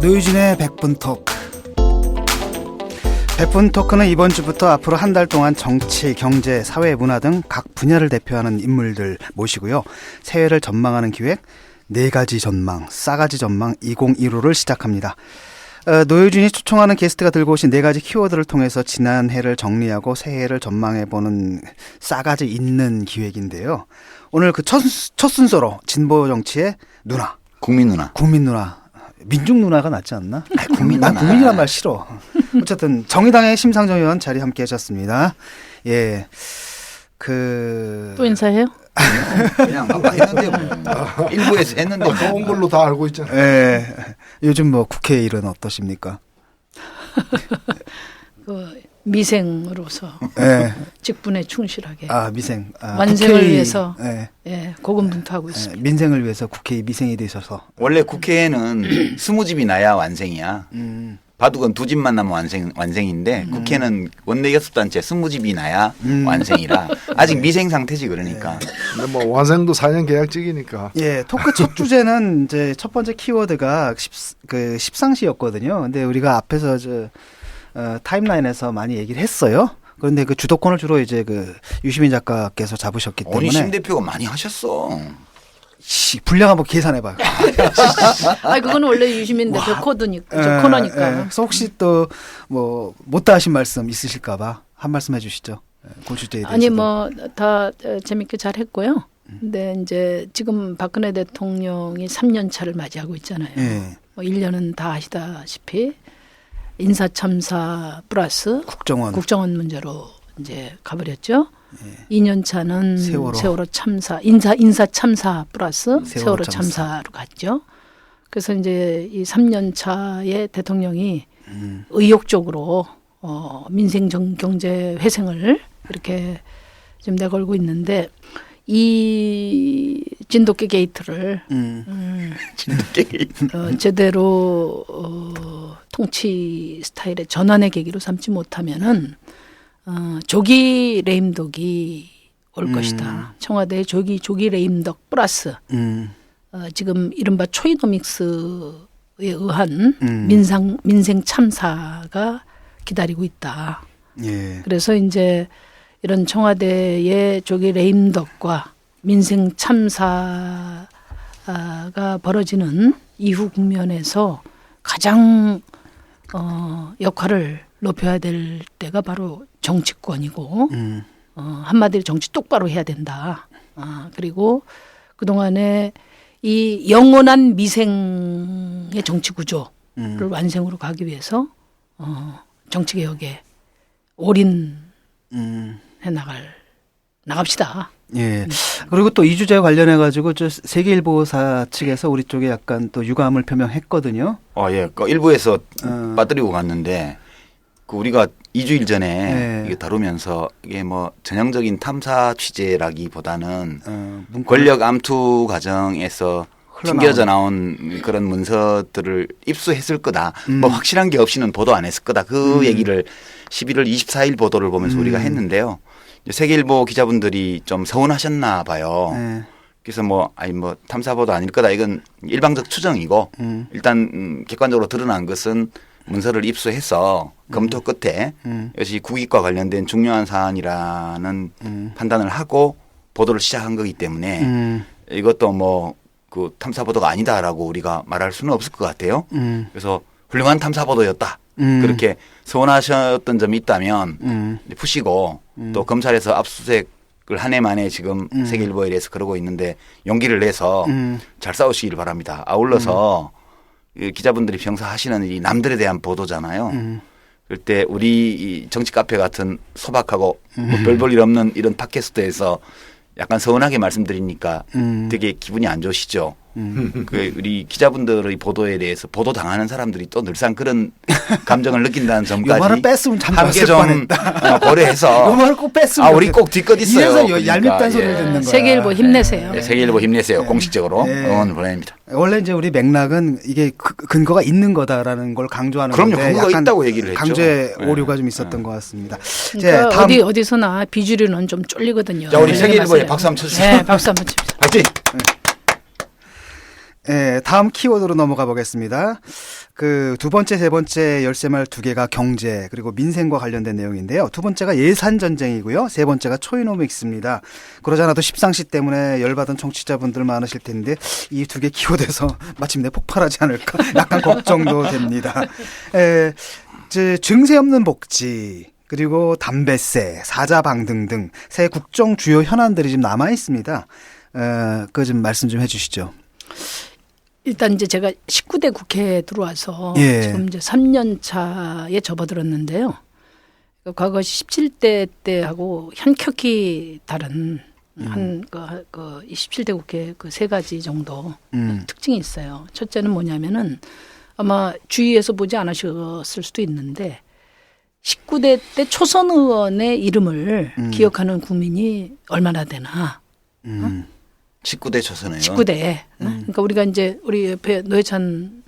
노유진의 100분 토크. 100분 토크는 이번 주부터 앞으로 한 달 동안 정치, 경제, 사회, 문화 등 각 분야를 대표하는 인물들 모시고요. 새해를 전망하는 기획 4가지 전망, 싸가지 전망 2015를 시작합니다. 노유진이 초청하는 게스트가 들고 오신 4가지 키워드를 통해서 지난 해를 정리하고 새해를 전망해보는 싸가지 있는 기획인데요. 오늘 그 첫 순서로 진보 정치의 누나. 국민 누나. 국민 누나. 민중 누나가 낫지 않나? 국민 난 누나. 국민이란 말 싫어. 어쨌든 정의당의 심상정 의원 자리 함께 하셨습니다. 예. 또 인사해요? 그냥 아까 했는데 뭐. 일부에서 했는데 뭐. 좋은 걸로 다 알고 있잖아요. 예. 요즘 뭐 국회 일은 어떠십니까? 미생으로서 예. 직분에 충실하게 미생. 완생을 국회의, 위해서 예. 고군분투하고 있습니다. 민생을 위해서 국회의 미생이 되셔서. 원래 국회에는 20집이 나야 완생이야. 바둑은 2집만 나면 완생인데 국회는 원내교섭단체 20집이 나야 완생이라 아직 미생 상태지 그러니까. 근데 뭐 완생도 4년 계약직이니까. 예, 토크 첫 주제는 이제 첫 번째 키워드가 십상시였거든요. 근데 우리가 앞에서 타임라인에서 많이 얘기를 했어요. 그런데 그 주도권을 주로 이제 유시민 작가께서 잡으셨기 때문에. 아니 심 대표가 많이 하셨어. 분량 한번 계산해봐요. 그건 원래 유시민 대표 코너니까. 그래서 혹시 또 못다 하신 말씀 있으실까봐 한 말씀 해주시죠. 그 주제에 대해서. 아니 다 재밌게 잘 했고요. 근데 이제 지금 박근혜 대통령이 3년 차를 맞이하고 있잖아요. 예. 1년은 다 아시다시피 인사참사 플러스 국정원 문제로 이제 가버렸죠. 예. 2년 차는 세월호 참사, 인사 참사 플러스 세월호 참사로 갔죠. 그래서 이제 이 3년 차에 대통령이 의욕적으로 민생 경제 회생을 이렇게 지금 내걸고 있는데 이 진돗개 게이트를 제대로 통치 스타일의 전환의 계기로 삼지 못하면은 조기 레임덕이 올 것이다. 청와대의 조기 레임덕 플러스 지금 이른바 초이노믹스에 의한 민생 참사가 기다리고 있다. 예. 그래서 이제 이런 청와대의 조기 레임덕과 민생 참사가 벌어지는 이후 국면에서 가장 역할을 높여야 될 때가 바로 정치권이고 한마디로 정치 똑바로 해야 된다. 그리고 그동안에 이 영원한 미생의 정치 구조를 완성으로 가기 위해서 정치개혁에 올인해 나갑시다. 예. 그리고 또 이 주제와 관련해 가지고 세계일보사 측에서 우리 쪽에 약간 또 유감을 표명했거든요. 예. 그 일부에서 빠뜨리고 갔는데 우리가 2주일 전에 이게 다루면서 이게 뭐 전형적인 탐사 취재라기보다는 권력 암투 과정에서 튕겨져 나온 그런 문서들을 입수했을 거다. 뭐 확실한 게 없이는 보도 안 했을 거다. 그 얘기를 11월 24일 보도를 보면서 우리가 했는데요. 세계일보 기자분들이 좀 서운하셨나 봐요. 그래서 탐사보도 아닐 거다. 이건 일방적 추정이고 일단 객관적으로 드러난 것은 문서를 입수해서 검토 끝에 이것이 국익과 관련된 중요한 사안이라는 판단을 하고 보도를 시작한 거기 때문에 이것도 그 탐사보도가 아니다라고 우리가 말할 수는 없을 것 같아요. 그래서 훌륭한 탐사보도였다. 그렇게 서운하셨던 점이 있다면 푸시고 또 검찰에서 압수수색을 한 해 만에 지금 세계일보에 대해서 그러고 있는데 용기를 내서 잘 싸우시길 바랍니다. 아울러서 기자분들이 평소 하시는 일이 남들에 대한 보도잖아요. 그럴 때 우리 이 정치 카페 같은 소박하고 별 볼 일 없는 이런 팟캐스트에서 약간 서운하게 말씀드리니까 되게 기분이 안 좋으시죠. 우리 기자분들의 보도에 대해서 보도 당하는 사람들이 또 늘상 그런 감정을 느낀다는 점까지 요만을 뺐으면 참 함께 좀 고려해서 요만을 꼭 뺐으면 우리 꼭 뒷끝 있어요. 이래서 그러니까. 얄밉다는 소리를 듣는 거야. 세계일보 힘내세요. 세계일보 힘내세요. 공식적으로 응원을 보냅니다. 원래 이제 우리 맥락은 이게 근거가 있는 거다라는 걸 강조하는 그럼요. 건데 근거가 약간 있다고 얘기를 했죠. 강조의 오류가 좀 있었던 것 같습니다. 그러니까 어디서나 비주류는 좀 쫄리거든요. 자, 우리 세계일보에 박수 한번 쳐주세요. 네, 박수 한번 칩시다. 파이팅! 예, 다음 키워드로 넘어가 보겠습니다. 그 두 번째, 세 번째 열쇠말 두 개가 경제 그리고 민생과 관련된 내용인데요. 두 번째가 예산 전쟁이고요. 세 번째가 초이노믹스입니다. 그러지 않아도 십상시 때문에 열받은 청취자분들 많으실 텐데 이 두 개 키워드에서 마침내 폭발하지 않을까 약간 걱정도 됩니다. 증세 없는 복지 그리고 담배세, 사자방 등등 새 국정 주요 현안들이 지금 남아 있습니다. 그거 좀 말씀 좀 해주시죠. 일단 이제 제가 19대 국회에 들어와서 예. 지금 이제 3년 차에 접어들었는데요. 과거 17대 때하고 현격히 다른 그 17대 국회 그 세 가지 정도 특징이 있어요. 첫째는 뭐냐면은 아마 주위에서 보지 않으셨을 수도 있는데 19대 때 초선 의원의 이름을 기억하는 국민이 얼마나 되나. 19대 초선에요. 19대. 그러니까 우리가 이제 우리 옆에 노회찬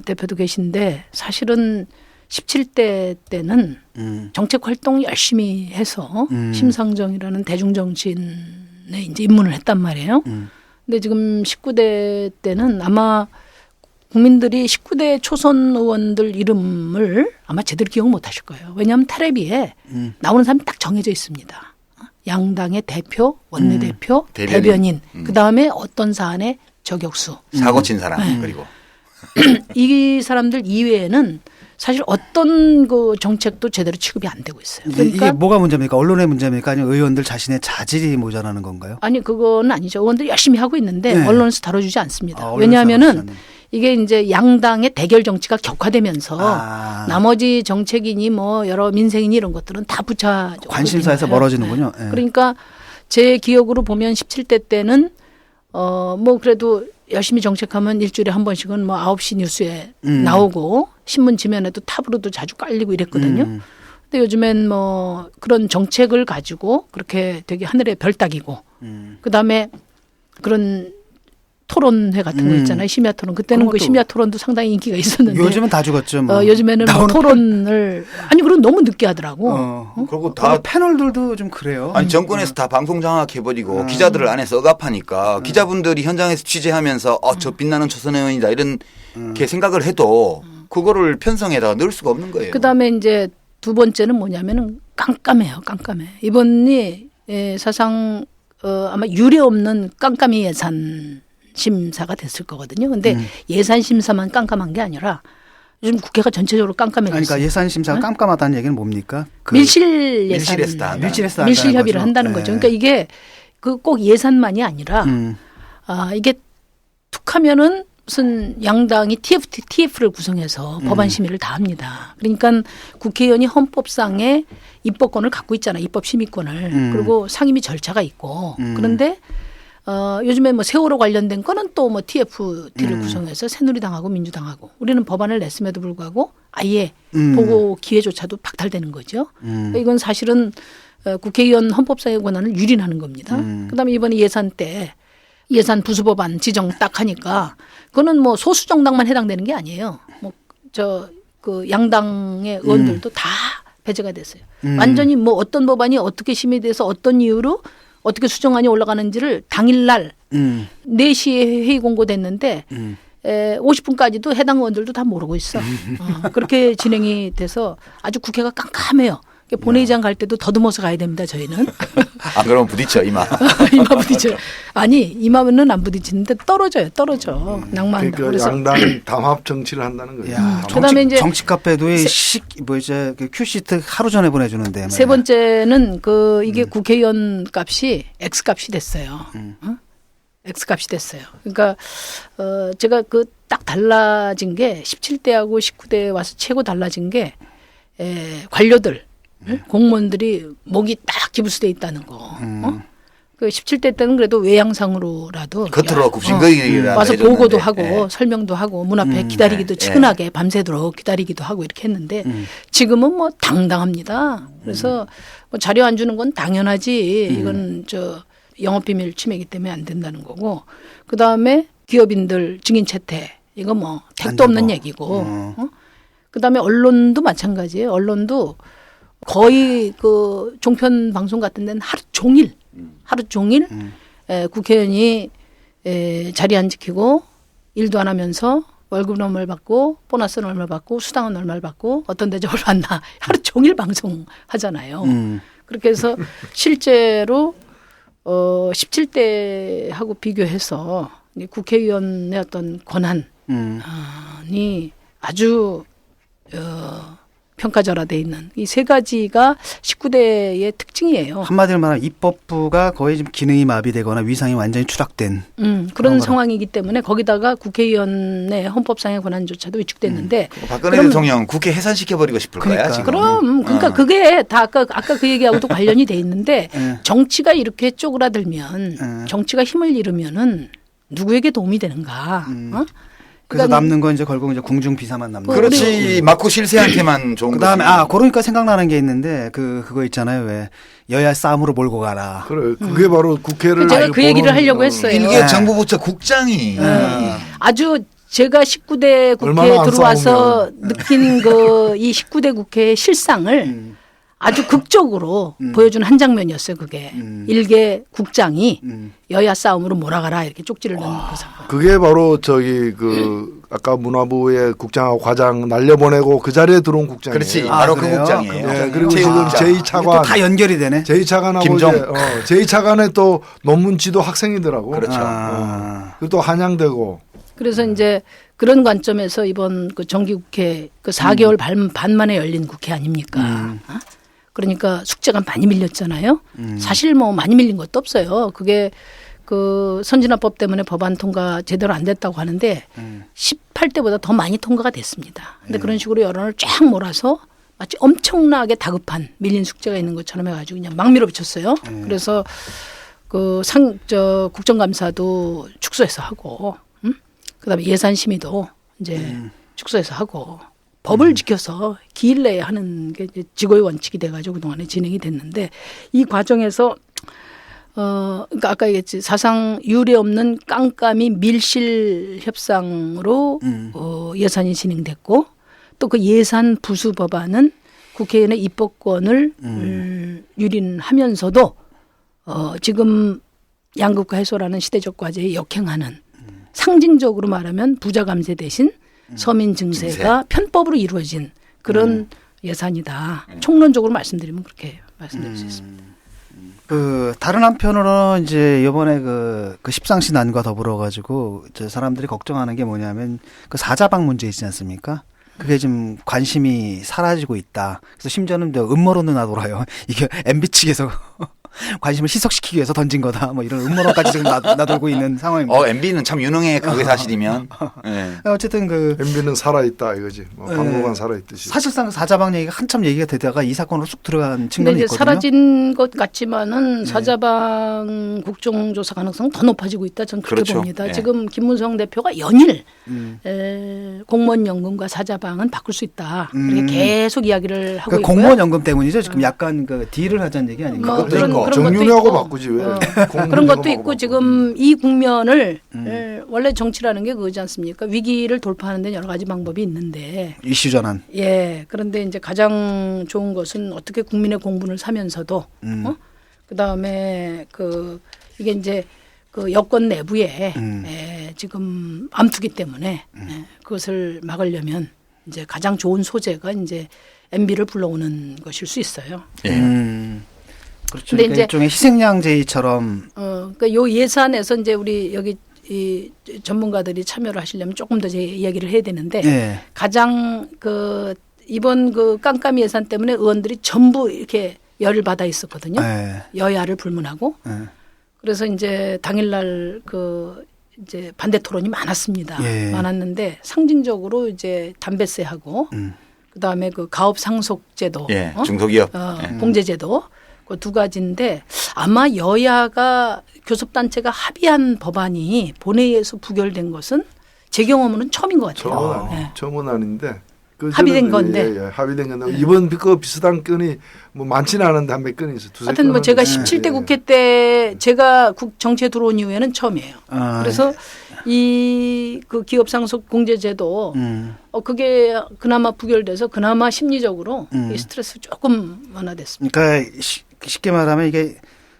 대표도 계신데 사실은 17대 때는 정책 활동 열심히 해서 심상정이라는 대중정치인의 이제 입문을 했단 말이에요. 근데 지금 19대 때는 아마 국민들이 19대 초선 의원들 이름을 아마 제대로 기억 못 하실 거예요. 왜냐하면 텔레비에 나오는 사람이 딱 정해져 있습니다. 양당의 대표, 원내대표, 대변인. 그다음에 어떤 사안의 저격수. 사고 친 사람. 그리고. 이 사람들 이외에는 사실 어떤 그 정책도 제대로 취급이 안 되고 있어요. 그러니까 이게 뭐가 문제입니까? 언론의 문제입니까? 아니면 의원들 자신의 자질이 모자라는 건가요? 아니 그건 아니죠. 의원들이 열심히 하고 있는데 네. 언론에서 다뤄주지 않습니다. 언론에서 왜냐하면은 다뤄주지 않는. 이게 이제 양당의 대결 정치가 격화되면서 나머지 정책이니 뭐 여러 민생이니 이런 것들은 다 부차 관심사에서 멀어지는군요. 네. 네. 그러니까 제 기억으로 보면 17대 때는 뭐 그래도 열심히 정책하면 일주일에 한 번씩은 뭐 9시 뉴스에 나오고 신문 지면에도 탑으로도 자주 깔리고 이랬거든요. 근데 요즘엔 뭐 그런 정책을 가지고 그렇게 되게 하늘의 별 따기고 그다음에 그런 토론회 같은 거 있잖아요. 심야 토론. 그때는 그 심야 토론도 상당히 인기가 있었는데. 요즘은 다 죽었죠. 뭐. 요즘에는 뭐 토론을 아니 그럼 너무 늦게 하더라고. 그리고 다 패널들도 좀 그래요. 아니 정권에서 다 방송 장악해버리고 기자들을 안에서 억압하니까 기자분들이 현장에서 취재하면서 저 빛나는 초선 의원이다 이런 게 생각을 해도 그거를 편성에다가 넣을 수가 없는 거예요. 그다음에 이제 두 번째는 뭐냐면은 깜깜해요. 깜깜해. 이번이 사상 아마 유례 없는 깜깜이 예산 심사가 됐을 거거든요. 근데 예산 심사만 깜깜한 게 아니라 요즘 국회가 전체적으로 깜깜해졌어요. 그러니까 예산 심사가 깜깜하다는 얘기는 뭡니까? 밀실 예산, 밀실에서 밀실 협의를 거죠. 한다는 거죠. 그러니까 이게 그 꼭 예산만이 아니라 이게 툭하면은 무슨 양당이 TF를 구성해서 법안 심의를 다 합니다. 그러니까 국회의원이 헌법상의 입법권을 갖고 있잖아요. 입법 심의권을. 그리고 상임위 절차가 있고. 그런데 요즘에 뭐 세월호 관련된 거는 또 뭐 TFT를 구성해서 새누리당하고 민주당하고 우리는 법안을 냈음에도 불구하고 아예 보고 기회조차도 박탈되는 거죠. 그러니까 이건 사실은 국회의원 헌법상의 권한을 유린하는 겁니다. 그다음에 이번에 예산 때 예산 부수법안 지정 딱 하니까 그거는 뭐 소수 정당만 해당되는 게 아니에요. 뭐 그 양당의 의원들도 다 배제가 됐어요. 완전히 뭐 어떤 법안이 어떻게 심의돼서 어떤 이유로 어떻게 수정안이 올라가는지를 당일날 4시에 회의 공고됐는데 50분까지도 해당 의원들도 다 모르고 있어. 그렇게 진행이 돼서 아주 국회가 깜깜해요. 본회의장 갈 때도 더듬어서 가야 됩니다. 저희는. 안 그러면 부딪혀 이마. 이마 부딪혀. 아니 이마는 안 부딪히는데 떨어져. 낭만. 그러니까 양당 담합 정치를 한다는 거예요. 그다음에 이제 정치 카페도 이제 큐시트 하루 전에 보내주는데. 세 번째는 이게 국회의원 값이 X 값이 됐어요. X 값이 됐어요. 그러니까 제가 딱 달라진 게 17대하고 19대에 와서 최고 달라진 게 관료들. 공무원들이 목이 딱 기부스돼 있다는 거. 그 17대 때는 그래도 외양상으로라도 겉으로 굽신거리라도 와서 해줬는데. 보고도 하고 설명도 하고 문 앞에 기다리기도 측은하게 밤새도록 기다리기도 하고 이렇게 했는데 지금은 뭐 당당합니다. 그래서 뭐 자료 안 주는 건 당연하지. 이건 영업비밀 침해이기 때문에 안 된다는 거고. 그다음에 기업인들 증인 채택 이거 뭐 택도 없는 얘기고. 그다음에 언론도 마찬가지예요. 언론도 거의 종편 방송 같은 데는 하루 종일 국회의원이 자리 안 지키고 일도 안 하면서 월급은 얼마를 받고 보너스는 얼마를 받고 수당은 얼마를 받고 어떤 대접을 받나 하루 종일 방송하잖아요. 그렇게 해서 실제로 17대하고 비교해서 국회의원의 어떤 권한이 아주 평가절하돼 있는 이 세 가지가 19대의 특징이에요. 한마디로 말하면 입법부가 거의 지금 기능이 마비되거나 위상이 완전히 추락된 그런 상황이기 때문에 거기다가 국회의원의 헌법상의 권한조차도 위축됐는데 박근혜 대통령 국회 해산시켜버리고 싶을 거야 그러니까. 지금. 그러니까 그게 다 아까 그 얘기하고도 관련이 돼 있는데 네. 정치가 이렇게 쪼그라들면 정치가 힘을 잃으면은 누구에게 도움이 되는가? 어? 그래서 그러니까 남는 건 이제 결국 이제 궁중 비사만 남는 그렇지. 마코 실세한테만 좋은 그다음에 거지. 그러니까 생각나는 게 있는데 그거 있잖아요. 왜 여야 싸움으로 몰고 가라. 그래 그게 바로 국회를 제가 그 얘기를 하려고 했어요. 일개 정부부처 국장이 아주 제가 19대 국회에 얼마나 안 들어와서 느낀 이 19대 국회의 실상을 아주 극적으로 보여준 한 장면이었어요. 그게 일개 국장이 여야 싸움으로 몰아가라 이렇게 쪽지를 넣는 그 상황. 그게 바로 그 아까 문화부의 국장하고 과장 날려보내고 그 자리에 들어온 국장이에요. 그렇지. 아, 바로 그래요? 그 국장이에요. 네, 그리고 최국 지금 국장. 또 제2차관 다 연결이 되네. 제2차관하고 김종. 제2차관에 또 논문지도 학생이더라고. 그렇죠. 그리고 또 한양대고. 그래서 이제 그런 관점에서 이번 그 정기국회 그 4개월 반 만에 열린 국회 아닙니까? 어? 그러니까 숙제가 많이 밀렸잖아요. 사실 뭐 많이 밀린 것도 없어요. 그게 그 선진화법 때문에 법안 통과 제대로 안 됐다고 하는데 18대보다 더 많이 통과가 됐습니다. 근데 그런 식으로 여론을 쫙 몰아서 마치 엄청나게 다급한 밀린 숙제가 있는 것처럼 해가지고 그냥 막 밀어붙였어요. 그래서 그 국정감사도 축소해서 하고, 그다음에 예산심의도 이제 축소해서 하고. 법을 지켜서 기일 내에 하는 게 이제 지고의 원칙이 돼가지고 그동안에 진행이 됐는데 이 과정에서 그러니까 아까 얘기했지 사상 유례 없는 깜깜이 밀실 협상으로 예산이 진행됐고 또 그 예산 부수 법안은 국회의원의 입법권을 유린하면서도 지금 양극화 해소라는 시대적 과제에 역행하는 상징적으로 말하면 부자 감세 대신 서민 증세가 편법으로 이루어진 그런 예산이다. 총론적으로 말씀드리면 그렇게 말씀드릴 수 있습니다. 그 다른 한편으로는 이제 이번에 그 십상시 난과 더불어 가지고 사람들이 걱정하는 게 뭐냐면 그 사자방 문제 있지 않습니까? 그게 좀 관심이 사라지고 있다. 그래서 심지어는 음모론도 나돌아요. 이게 MB 측에서 관심을 희석시키기 위해서 던진 거다. 뭐 이런 음모론까지 지금 나돌고 있는 상황입니다. MB는 참 유능해. 그게 사실이면. 네. 어쨌든 그 MB는 살아있다 이거지. 뭐 박물관 살아있듯이. 사실상 사자방 얘기가 한참 얘기가 되다가 이 사건으로 쑥 들어간 근데 측면이 이제 있거든요. 사라진 것 같지만은 사자방 국정조사 가능성 더 높아지고 있다. 저는 그렇게 그렇죠. 봅니다. 네. 지금 김문성 대표가 연일 공무원연금과 사자방은 바꿀 수 있다. 이렇게 계속 이야기를 하고 그 있고요. 공무원연금 때문이죠. 지금 약간 그 딜을 하자는 얘기 아닙니까? 뭐 그것도 있고. 것도 정윤회하고 있고. 바꾸지 왜? 그런 것도 있고 지금 이 국면을 원래 정치라는 게 그거지 않습니까? 위기를 돌파하는 데 여러 가지 방법이 있는데 이슈 전환. 예. 그런데 이제 가장 좋은 것은 어떻게 국민의 공분을 사면서도 그다음에 이게 이제 그 여권 내부에 지금 암투기 때문에 그것을 막으려면 이제 가장 좋은 소재가 이제 MB를 불러오는 것일 수 있어요. 예. 그렇죠. 근데 그러니까 이제 일종의 희생양제의처럼 그러니까 요 예산에서 이제 우리 여기 이 전문가들이 참여를 하시려면 조금 더 제 이야기를 해야 되는데 예. 가장 이번 깜깜이 예산 때문에 의원들이 전부 이렇게 열을 받아 있었거든요. 예. 여야를 불문하고. 예. 그래서 이제 당일날 이제 반대 토론이 많았습니다. 예. 많았는데 상징적으로 이제 담배세하고 그다음에 가업 상속제도, 예. 중소기업. 공제제도 그 두 가지인데 아마 여야가 교섭단체가 합의한 법안이 본회의에서 부결된 것은 제 경험으로는 처음인 것 같아요. 처음은 아닌데. 합의된 건데. 예, 합의된 건데 이번 그 비슷한 건이 뭐 많지는 않은데 한 몇 건이 있어요. 두세 하여튼 뭐 건은. 제가 17대 국회 때 제가 정치에 들어온 이후에는 처음이에요. 그래서 그 기업 상속 공제제도 그게 그나마 부결돼서 그나마 심리적으로 이 스트레스 조금 완화됐습니다. 그러니까 쉽게 말하면 이게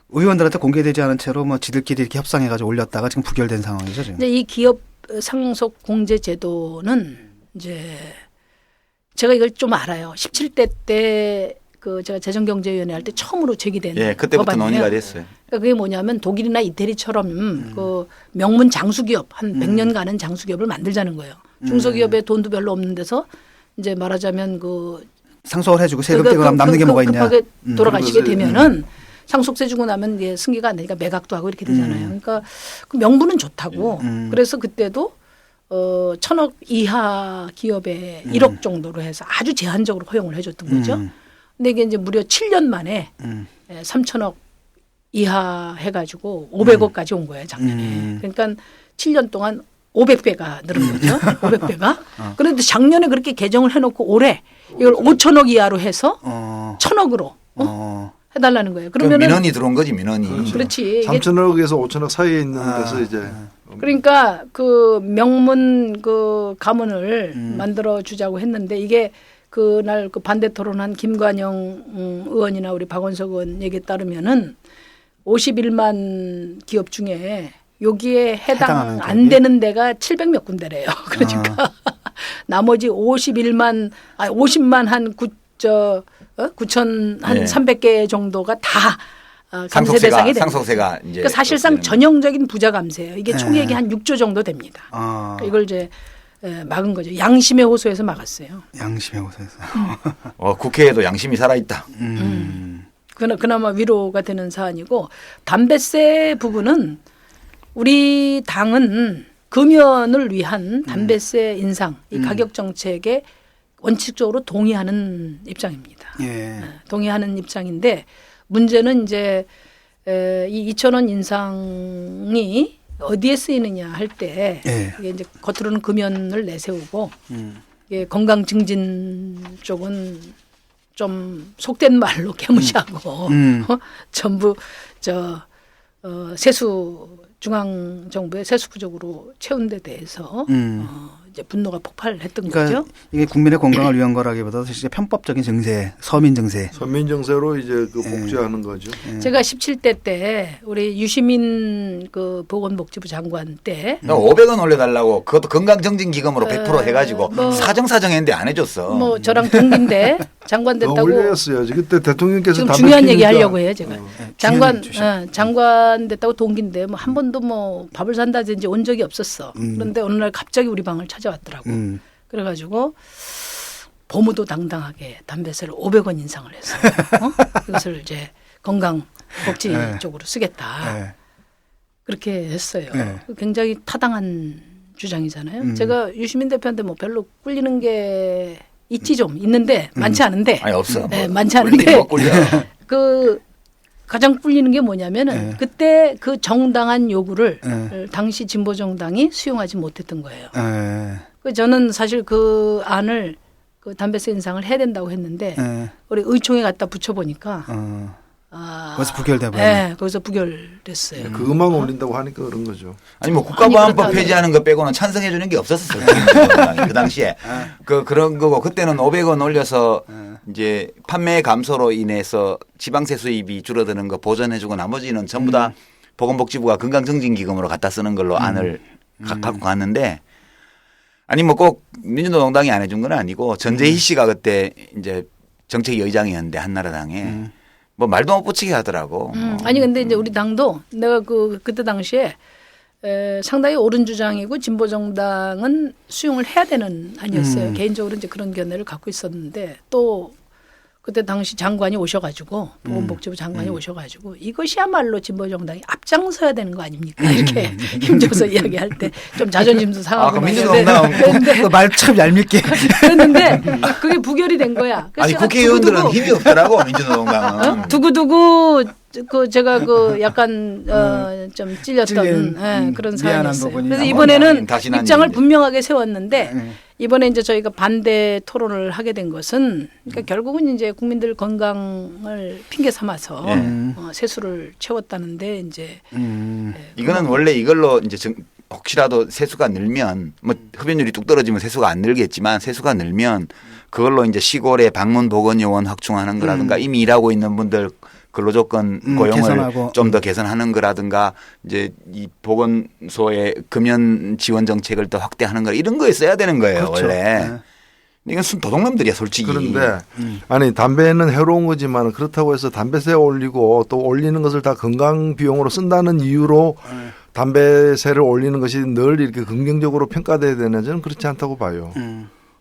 의원들한테 공개되지 않은 채로 뭐 지들끼리 이렇게 협상해가지고 올렸다가 지금 부결된 상황이죠 지금. 이제 이 기업 상속 공제 제도는 이제 제가 이걸 좀 알아요. 17대 때 그 제가 재정경제위원회 할 때 처음으로 제기된 예, 그때부터 법안이에요. 논의가 됐어요. 그러니까 그게 뭐냐면 독일이나 이태리처럼 그 명문 장수기업 한 100년 가는 장수기업을 만들자는 거예요. 중소기업에 돈도 별로 없는 데서 이제 말하자면 그 상속을 해주고 세금 떼고 나면 남는 게 뭐가 있냐. 급하게 돌아가시게 그래서, 되면은 상속세 주고 나면 이게 승계가 안 되니까 매각도 하고 이렇게 되잖아요. 그러니까 그 명분은 좋다고. 그래서 그때도 1,000억 이하 기업에 1억 정도로 해서 아주 제한적으로 허용을 해줬던 거죠. 근데 이게 이제 무려 7년 만에 3,000억 이하 해가지고 500억까지 온 거예요, 작년에. 그러니까 7년 동안 500배가 늘은 거죠. 500배가. 그런데 작년에 그렇게 개정을 해놓고 올해 이걸 5,000억 이하로 해서 1,000억으로 해달라는 거예요. 그럼 그러면은 민원이 들어온 거지 민원이. 그렇지. 3천억에서 5천억 사이에 있는 데서 이제 그러니까 그 명문 그 가문을 만들어 주자고 했는데 이게 그날 그 반대 토론한 김관영 의원이나 우리 박원석 의원 얘기에 따르면은 51만 기업 중에 여기에 해당 안 되는 데가 700몇 군데래요. 그러니까 나머지 50만 한 9천 한 네. 300개 정도가 다 감세 대상이 됩니다. 상속세가 이제 그러니까 사실상 전형적인 부자 감세예요. 이게 총액이 한 6조 정도 됩니다. 그러니까 이걸 이제 막은 거죠. 양심의 호소에서 막았어요. 양심의 호소에서. 국회에도 양심이 살아있다. 그나마 위로가 되는 사안이고 담배세 부분은 우리 당은 금연을 위한 담배세 인상, 이 가격 정책에 원칙적으로 동의하는 입장입니다. 예. 동의하는 입장인데 문제는 이제 이 2,000원 인상이 어디에 쓰이느냐 할 때 예. 이게 이제 겉으로는 금연을 내세우고 이게 건강 증진 쪽은 좀 속된 말로 개무시하고 전부 세수 중앙 정부의 세수 부족으로 채운 데 대해서 이제 분노가 폭발했던 그러니까 거죠. 이게 국민의 건강을 위한 거라기보다 사실 편법적인 증세, 서민 증세. 선민정세로 이제 그 복제하는 거죠. 제가 17대 때 우리 유시민 그 보건복지부 장관 때 500원 올려달라고 그것도 건강정진기금으로 100% 해가지고 사정사정했는데 안 해줬어. 뭐 저랑 동기인데 장관 됐다고 올렸어요. 그때 대통령께서 지금 담배 중요한 얘기 피니까 하려고 해요 제가. 장관 주신. 장관 됐다고 동기인데 뭐 한 번도 뭐 밥을 산다든지 온 적이 없었어. 그런데 어느 날 갑자기 우리 방을 찾아왔더라고. 그래가지고 보무도 당당하게 담배세를 500원 인상을 해서 이것을 이제 건강 복지 쪽으로 쓰겠다. 그렇게 했어요. 굉장히 타당한 주장이잖아요. 제가 유시민 대표한테 뭐 별로 꿀리는 게 있지 좀 있는데 많지 않은데. 아니 없어. 네, 많지 않은데 뭐 꿀려. 그 가장 꿀리는 게 뭐냐면은 그때 그 정당한 요구를 당시 진보 정당이 수용하지 못했던 거예요. 그 저는 사실 그 안을 그 담배세 인상을 해야 된다고 했는데 우리 의총에 갖다 붙여보니까 거기서 부결돼 버려. 네, 거기서 부결됐어요. 그것만 올린다고 하니까 그런 거죠. 아니 뭐 국가보안법 그렇다고. 폐지하는 거 빼고는 찬성해 주는 게 없었어요. 그 당시에 그런 거고 그때는 500원 올려서 이제 판매 감소로 인해서 지방세 수입이 줄어드는 거 보전해주고 나머지는 전부 다 보건복지부가 건강증진기금으로 갖다 쓰는 걸로 안을 갖고 갔는데 아니 뭐 꼭 민주노동당이 안 해준 건 아니고 전재희 씨가 그때 이제 정책위의장이었는데 한나라당에. 뭐 말도 못 붙이게 하더라고. 아니 근데 이제 우리 당도 내가 그때 당시에 상당히 옳은 주장이고 진보 정당은 수용을 해야 되는 아니었어요. 개인적으로 이제 그런 견해를 갖고 있었는데 또 그때 당시 장관이 오셔가지고 보건복지부 장관이 오셔가지고 이것이야말로 진보 정당이 앞장서야 되는 거 아닙니까? 이렇게 힘줘서 이야기할 때 좀 자존심도 상하고 그 막 민주노당 그랬는데 말 참 얄밉게. 그랬는데 그게 부결이 된 거야. 그래서 아니 제가 국회의원들은 두고두고 힘이 없더라고 민주노동당은. 두고두고 그 제가 그 약간 좀 찔렸던 찔린, 그런 미안한 사연이었어요. 부분이 그래서 아마 이번에는 다시는 입장을 아닌데. 분명하게 세웠는데 이번에 이제 저희가 반대 토론을 하게 된 것은 그러니까 결국은 이제 국민들 건강을 핑계 삼아서 세수를 채웠다는데 이제 이거는 원래 이걸로 이제 혹시라도 세수가 늘면 뭐 흡연율이 뚝 떨어지면 세수가 안 늘겠지만 세수가 늘면 그걸로 이제 시골에 방문 보건 요원 확충하는 거라든가 이미 일하고 있는 분들 근로조건 고용을 개선하고. 좀 더 개선하는 거라든가 이제 이 보건소의 금연 지원 정책을 더 확대하는 거 이런 거에 써야 되는 거예요. 그렇죠. 원래. 네. 이건 순 도둑놈들이야 솔직히. 그런데 아니 담배는 해로운 거지만 그렇다고 해서 담배세 올리고 또 올리는 것을 다 건강 비용으로 쓴다는 이유로 담배세를 올리는 것이 늘 이렇게 긍정적으로 평가돼야 되는 저는 그렇지 않다고 봐요.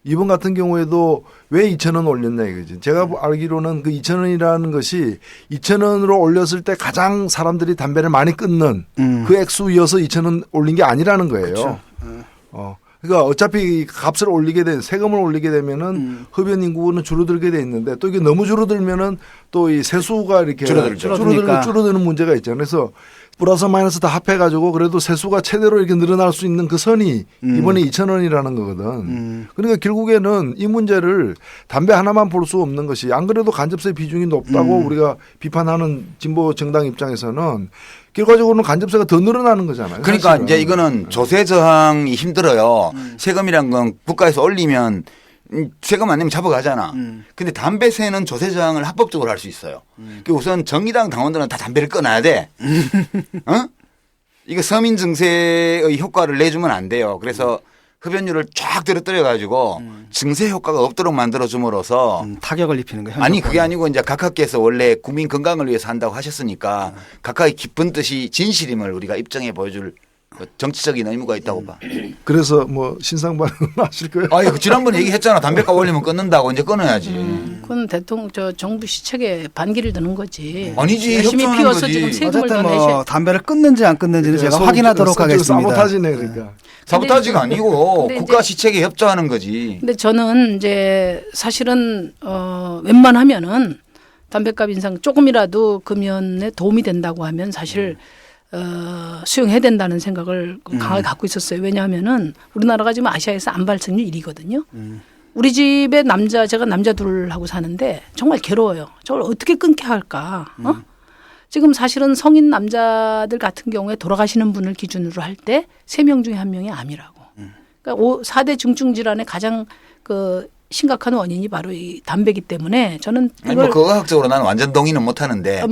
이번 같은 경우에도 왜 2,000원 올렸냐 이거지. 제가 알기로는 그 2,000원이라는 것이 2,000원으로 올렸을 때 가장 사람들이 담배를 많이 끊는 그 액수여서 2,000원 올린 게 아니라는 거예요. 그렇죠. 그러니까 어차피 값을 올리게 된 세금을 올리게 되면은 흡연 인구는 줄어들게 돼 있는데 또 이게 너무 줄어들면은 또 이 세수가 이렇게 줄어드니까. 줄어드는 문제가 있잖아요. 그래서 플러스 마이너스 다 합해가지고 그래도 세수가 최대로 이렇게 늘어날 수 있는 그 선이 이번에 2,000원이라는 거거든. 그러니까 결국에는 이 문제를 담배 하나만 볼 수 없는 것이 안 그래도 간접세 비중이 높다고 우리가 비판하는 진보 정당 입장에서는 결과적으로는 간접세가 더 늘어나는 거잖아요. 그러니까 사실은. 이제 이거는 조세 저항이 힘들어요. 세금이란 건 국가에서 올리면 세금 안 내면 잡아가잖아. 근데 담배세는 조세 저항을 합법적으로 할 수 있어요. 그 우선 정의당 당원들은 다 담배를 끊어야 돼. 어? 이거 서민 증세의 효과를 내주면 안 돼요. 그래서 흡연율을 쫙 떨어뜨려 가지고 증세 효과가 없도록 만들어 줌으로써 타격을 입히는 거예요. 아니 그게 아니고 이제 각하께서 원래 국민 건강을 위해서 한다고 하셨으니까 각하의 깊은 뜻이 진실임을 우리가 입증해 보여줄 정치적인 의무가 있다고 봐. 그래서 뭐 신상 발언 하실 거예요? 아, 지난번에 얘기했잖아. 담배값 올리면 끊는다고. 이제 끊어야지. 그건 대통령 정부 시책에 반기를 드는 거지. 아니지, 열심히 협조하는 피워서 거지. 지금 세금을 더 어쨌든 내셔. 뭐 담배를 끊는지 안 끊는지는 제가 서로 확인하도록 서로 하겠습니다. 사보타지네 그러니까. 사보타지가 아니고 근데 국가 이제- 시책에 협조하는 거지. 근데 저는 이제 사실은 웬만하면은 담배값 인상 조금이라도 금연에 도움이 된다고 하면 사실 수용해야 된다는 생각을 강하게 갖고 있었어요. 왜냐하면은 우리나라가 지금 아시아에서 암 발생률 1위거든요. 우리 집에 제가 남자 둘하고 사는데 정말 괴로워요. 저걸 어떻게 끊게 할까? 지금 사실은 성인 남자들 같은 경우에 돌아가시는 분을 기준으로 할 때 3명 중에 1명이 암이라고. 그러니까 4대 중증 질환의 가장 심각한 원인이 바로 이 담배기 때문에 저는 아니 이걸 뭐 의학적으로 나는 완전 동의는 못 하는데.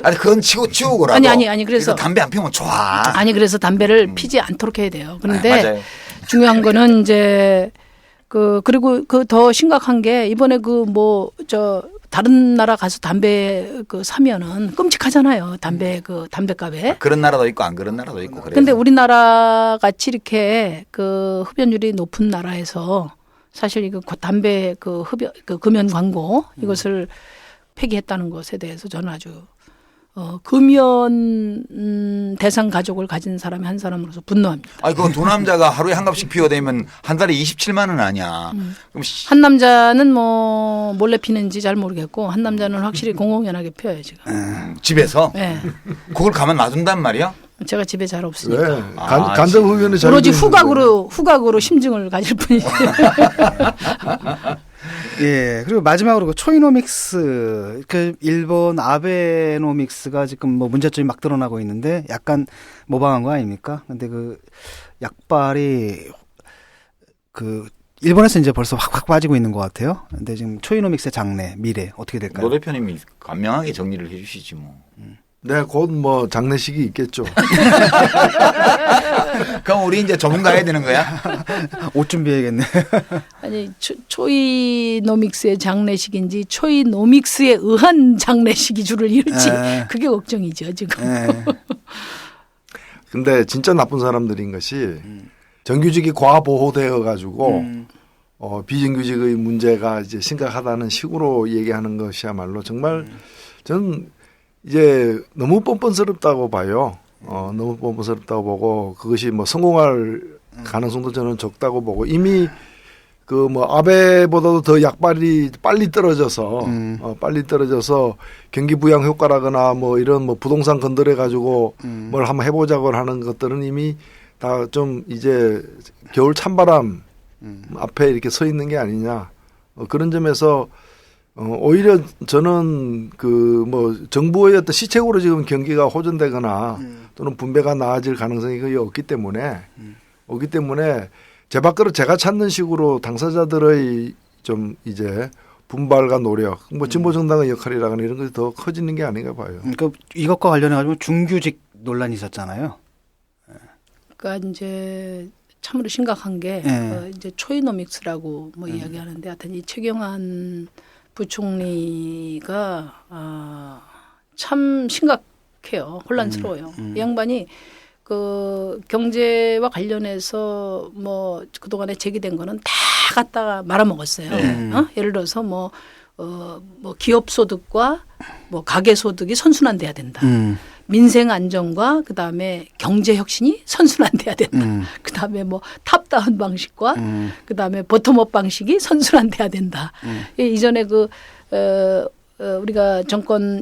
아니 그건 치우고라도. 아니, 그래서- 이거 담배 안 피우면 좋아. 아니 그래서 담배를 피지 않도록 해야 돼요. 그런데 맞아요. 중요한 거는 이제 그리고 더 심각한 게 이번에 다른 나라 가서 담배 사면은 끔찍하잖아요. 담배값에. 그런 나라도 있고 안 그런 나라도 있고 그래요. 근데 우리나라 같이 이렇게 흡연율이 높은 나라에서 사실 이거 담배 금연 광고 이것을 폐기했다는 것에 대해서 저는 아주 금연 대상 가족을 가진 사람이 한 사람으로서 분노합니다. 아니 그건 두 남자가 하루에 한 갑씩 피워대면 한 달에 27만 원 아니야. 그럼 한 남자는 뭐 몰래 피는지 잘 모르겠고 한 남자는 확실히 공공연하게 피워요 지금. 집에서 네. 그걸 가만 놔둔단 말이야? 제가 집에 잘 없으니까. 왜? 아, 간접 흡연이 잘 오로지 되는데. 후각으로 심증을 가질 뿐이지. 예. 그리고 마지막으로 그 초이노믹스, 일본 아베노믹스가 지금 뭐 문제점이 막 드러나고 있는데 약간 모방한 거 아닙니까? 근데 약발이 일본에서 이제 벌써 확 빠지고 있는 것 같아요. 근데 지금 초이노믹스의 장래, 미래 어떻게 될까요? 노 대표님이 간명하게 정리를 해 주시지 뭐. 네, 곧 뭐 장례식이 있겠죠. 그럼 우리 이제 전문가 해야 되는 거야? 옷 준비해야겠네. 아니 초이노믹스의 장례식인지 초이노믹스에 의한 장례식이 줄을 이을지 그게 걱정이죠 지금. 근데 진짜 나쁜 사람들인 것이 정규직이 과보호되어 가지고 비정규직의 문제가 이제 심각하다는 식으로 얘기하는 것이야말로 정말 저는 이제 너무 뻔뻔스럽다고 봐요. 너무 뻔뻔스럽다고 보고 그것이 뭐 성공할 가능성도 저는 적다고 보고 이미 아베보다도 더 약발이 빨리 떨어져서 경기 부양 효과라거나 뭐 이런 뭐 부동산 건드려 가지고 뭘 한번 해보자고 하는 것들은 이미 다 좀 이제 겨울 찬바람 앞에 이렇게 서 있는 게 아니냐 그런 점에서 오히려 저는 정부의 어떤 시책으로 지금 경기가 호전되거나 또는 분배가 나아질 가능성이 거의 없기 때문에 제 밖으로 제가 찾는 식으로 당사자들의 좀 이제 분발과 노력, 뭐 진보 정당의 역할이라거나 이런 것이 더 커지는 게 아닌가 봐요. 그러니까 이것과 관련해 가지고 중규직 논란이 있었잖아요. 그러니까 이제 참으로 심각한 게 이제 초이노믹스라고 뭐 이야기하는데 하여튼 이 최경환 부총리가 참 심각해요. 혼란스러워요. 이 양반이 그 경제와 관련해서 뭐 그동안에 제기된 거는 다 갖다가 말아먹었어요. 예를 들어서 뭐 기업 소득과 뭐 가계 소득이 선순환돼야 된다. 민생 안정과 그다음에 경제 혁신이 선순환돼야 된다. 그다음에 뭐 탑다운 방식과 그다음에 보텀업 방식이 선순환돼야 된다. 이전에 우리가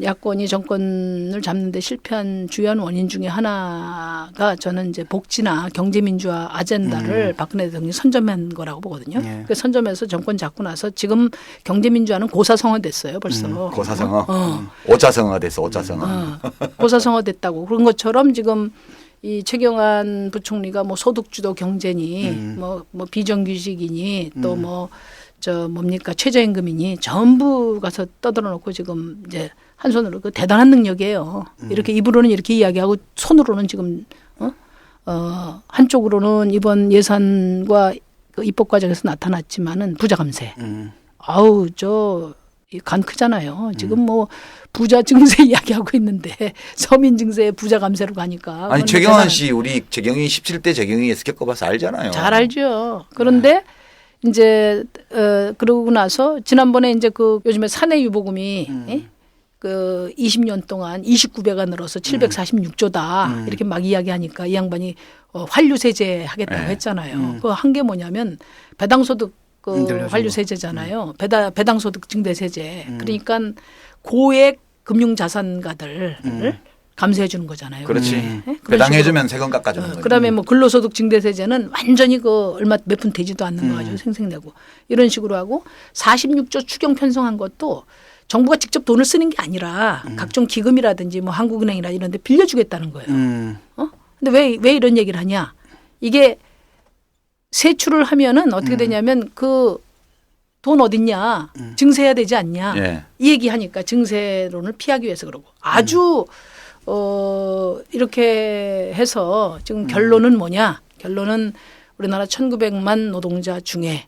야권이 정권을 잡는 데 실패한 주요한 원인 중에 하나가 저는 이제 복지나 경제민주화 아젠다를 박근혜 대통령이 선점한 거라고 보거든요. 그 선점해서 정권 잡고 나서 지금 경제민주화는 고사성어됐어요 벌써. 고사성어. 오자성어 됐어. 오자성어. 고사성어됐다고. 그런 것처럼 지금 이 최경환 부총리가 뭐 소득주도 경제니 뭐 비정규직이니 또 뭡니까 최저임금이니 전부 가서 떠들어 놓고 지금 이제 한 손으로 그 대단한 능력이에요. 이렇게 입으로는 이렇게 이야기하고 손으로는 지금 한쪽으로는 이번 예산과 그 입법 과정에서 나타났지만은 부자 감세. 아우 간 크잖아요. 지금 뭐 부자 증세 이야기하고 있는데 서민 증세에 부자 감세로 가니까. 아니 최경환 씨 우리 재경이 17대 재경이에서 겪어봐서 알잖아요. 잘 알죠. 그런데 이제 그러고 나서 지난번에 이제 그 요즘에 사내 유보금이 그 20년 동안 29배가 늘어서 746조다 이렇게 막 이야기하니까 이 양반이 환류세제 하겠다고 했잖아요. 그 한 게 뭐냐면 배당소득 환류세제잖아요. 배당소득 증대세제. 그러니까 고액 금융자산가들 감세해 주는 거잖아요. 그렇지. 네? 배당해주면 세금 깎아주는 거죠. 그다음에 뭐 근로소득 증대세제는 완전히 얼마 몇 푼 되지도 않는 거 가지고 생생내고 이런 식으로 하고 46조 추경 편성한 것도 정부가 직접 돈을 쓰는 게 아니라 각종 기금이라든지 뭐 한국은행이나 이런 데 빌려주겠다는 거예요. 근데 왜 이런 얘기를 하냐. 이게 세출을 하면은 어떻게 되냐면 그 돈 어딨냐. 증세해야 되지 않냐. 이 얘기하니까 증세론을 피하기 위해서 그러고 아주 이렇게 해서 지금 결론은 뭐냐? 결론은 우리나라 1,900만 노동자 중에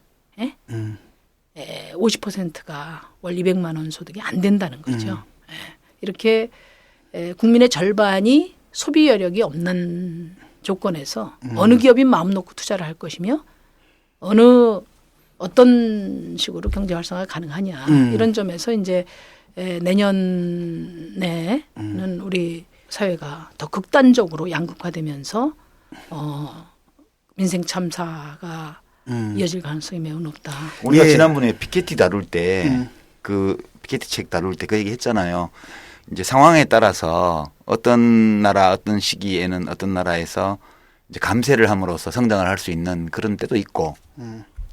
50%가 월 200만 원 소득이 안 된다는 거죠. 이렇게 국민의 절반이 소비 여력이 없는 조건에서 어느 기업이 마음 놓고 투자를 할 것이며 어떤 식으로 경제 활성화가 가능하냐. 이런 점에서 이제 내년에는 우리 사회가 더 극단적으로 양극화되면서 민생 참사가 이어질 가능성이 매우 높다. 우리가 지난번에 피케티 다룰 때 그 피케티 책 다룰 때 그 얘기 했잖아요. 이제 상황에 따라서 어떤 나라 어떤 시기에는 어떤 나라에서 이제 감세를 함으로써 성장을 할 수 있는 그런 때도 있고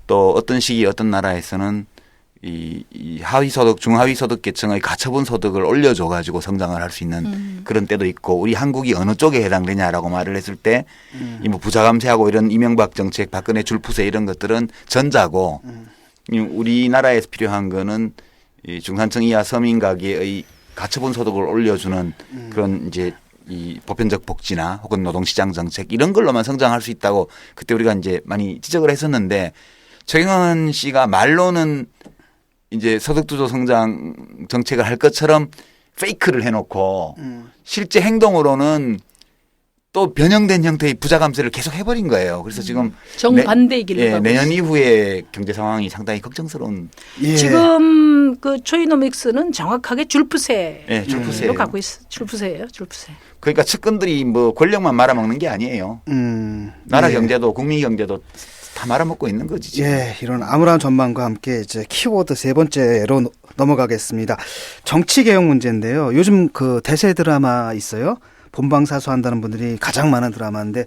또 어떤 시기 어떤 나라에서는 이 하위 소득, 중하위 소득 계층의 가처분 소득을 올려줘 가지고 성장을 할 수 있는 그런 때도 있고 우리 한국이 어느 쪽에 해당되냐라고 말을 했을 때 이 뭐 부자 감세하고 이런 이명박 정책, 박근혜 줄푸세 이런 것들은 전자고 우리나라에서 필요한 거는 이 중산층 이하 서민 가계의 가처분 소득을 올려주는 그런 이제 이 보편적 복지나 혹은 노동시장 정책 이런 걸로만 성장할 수 있다고 그때 우리가 이제 많이 지적을 했었는데 최경환 씨가 말로는 이제 소득주도 성장 정책을 할 것처럼 페이크를 해놓고 실제 행동으로는 또 변형된 형태의 부자 감세를 계속 해버린 거예요. 그래서 지금 정반대의 길로 가고 내년 이후에 경제 상황이 상당히 걱정스러운. 지금 그 초이노믹스는 정확하게 줄푸세로 줄푸세예요. 가고 있어. 줄푸세예요. 그러니까 측근들이 뭐 권력만 말아먹는 게 아니에요. 나라 경제도 국민 경제도 다 말아먹고 있는 거지. 지금. 이런 암울한 전망과 함께 이제 키워드 세 번째로 넘어가겠습니다. 정치 개혁 문제인데요. 요즘 그 대세 드라마 있어요. 본방사수한다는 분들이 가장 많은 드라마인데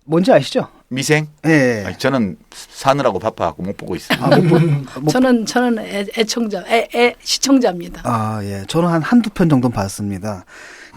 뭔지 아시죠? 미생? 네. 아니, 저는 사느라고 바빠갖고 못 보고 있어요. 저는 시청자입니다. 저는 한두 편 정도 봤습니다.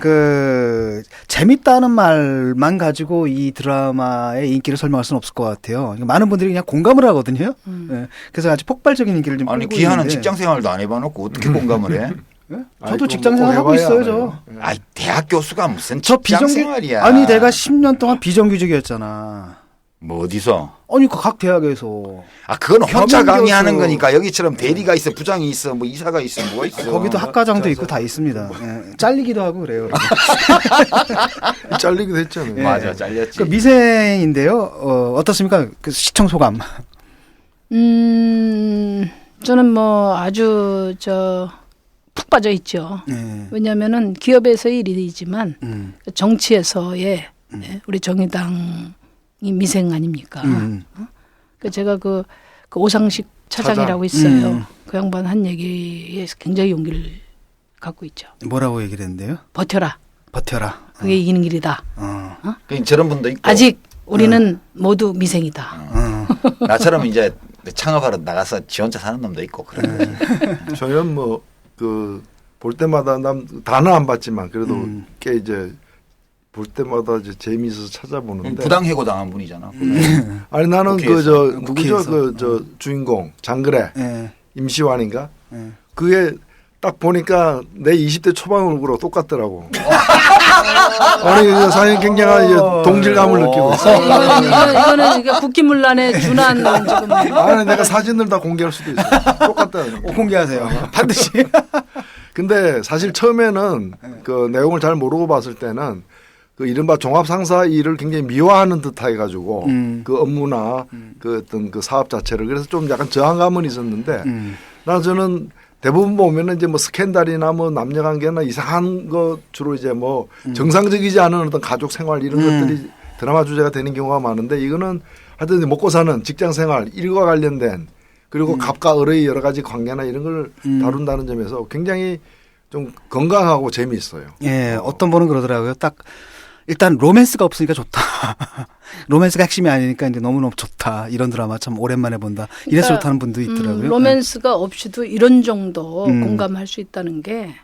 그 재밌다는 말만 가지고 이 드라마의 인기를 설명할 수는 없을 것 같아요. 많은 분들이 그냥 공감을 하거든요. 예. 그래서 아주 폭발적인 인기를 좀 아니 끌고 기한은 있는데. 직장 생활도 안 해봐놓고 어떻게 공감을 해? 예? 아이, 저도 그거 직장 뭐 생활 하고 해봐야 있어요, 알아요. 저. 아 대학 교수가 무슨 저 직장 비정규 생활이야? 아니 내가 10년 동안 비정규직이었잖아. 뭐 어디서? 아니 그 각 대학에서 아 그건 혼자 겸임 강의하는 교수. 거니까 여기처럼 대리가 있어, 부장이 있어, 뭐 이사가 있어, 뭐가 있어. 거기도 학과장도 있고 다 있습니다. 예. 잘리기도 하고 그래요. 잘리기도 했잖아요. 예. 맞아, 잘렸지. 그 미생인데요. 어떻습니까? 그 시청 소감. 저는 뭐 아주 푹 빠져 있죠. 예. 왜냐하면은 기업에서의 일이지만 정치에서의 네. 우리 정의당이 미생 아닙니까? 그 제가 그 오상식 차장이라고 있어요. 그 양반 한 얘기에 굉장히 용기를 갖고 있죠. 뭐라고 얘기를 했는데요? 버텨라. 버텨라. 그게 이기는 길이다. 그러니까 저런 분도 있고. 아직 우리는 모두 미생이다. 나처럼 이제 창업하러 나가서 지 혼자 사는 놈도 있고 그런 거지. 저는 뭐 그 볼 때마다 남 다는 안 봤지만 그래도 꽤 이제 볼 때마다 이제 재미있어서 찾아보는데. 부당해고 당한 분이잖아. 아니 나는 국회에서. 그 저 누구죠 국회에서. 그 저 주인공 장그래 예. 임시완인가? 예. 그게 딱 보니까 내 20대 초반 얼굴하고 똑같더라고. 아니 사실 굉장한 이제 동질감을 느끼고 있어. 이거는 그러니까 국기문란에 준한 지금 아니 내가 사진을 다 공개할 수도 있어. 똑같다. 공개하세요. 반드시. 근데 사실 처음에는 그 내용을 잘 모르고 봤을 때는 그 이른바 종합상사 일을 굉장히 미화하는 듯 해가지고 그 업무나 그 어떤 그 사업 자체를 그래서 좀 약간 저항감은 있었는데 저는 대부분 보면은 이제 뭐 스캔들이나 뭐 남녀관계나 이상한 거 주로 이제 뭐 정상적이지 않은 어떤 가족 생활 이런 것들이 드라마 주제가 되는 경우가 많은데 이거는 하여튼 먹고 사는 직장 생활 일과 관련된 그리고 갑과 을의 여러 가지 관계나 이런 걸 다룬다는 점에서 굉장히 좀 건강하고 재미있어요. 예, 어떤 분은 그러더라고요. 딱 일단 로맨스가 없으니까 좋다. 로맨스가 핵심이 아니니까 이제 너무너무 좋다. 이런 드라마 참 오랜만에 본다. 이래서 그러니까, 좋다는 분도 있더라고요. 로맨스가 없이도 이런 정도 공감할 수 있다는 게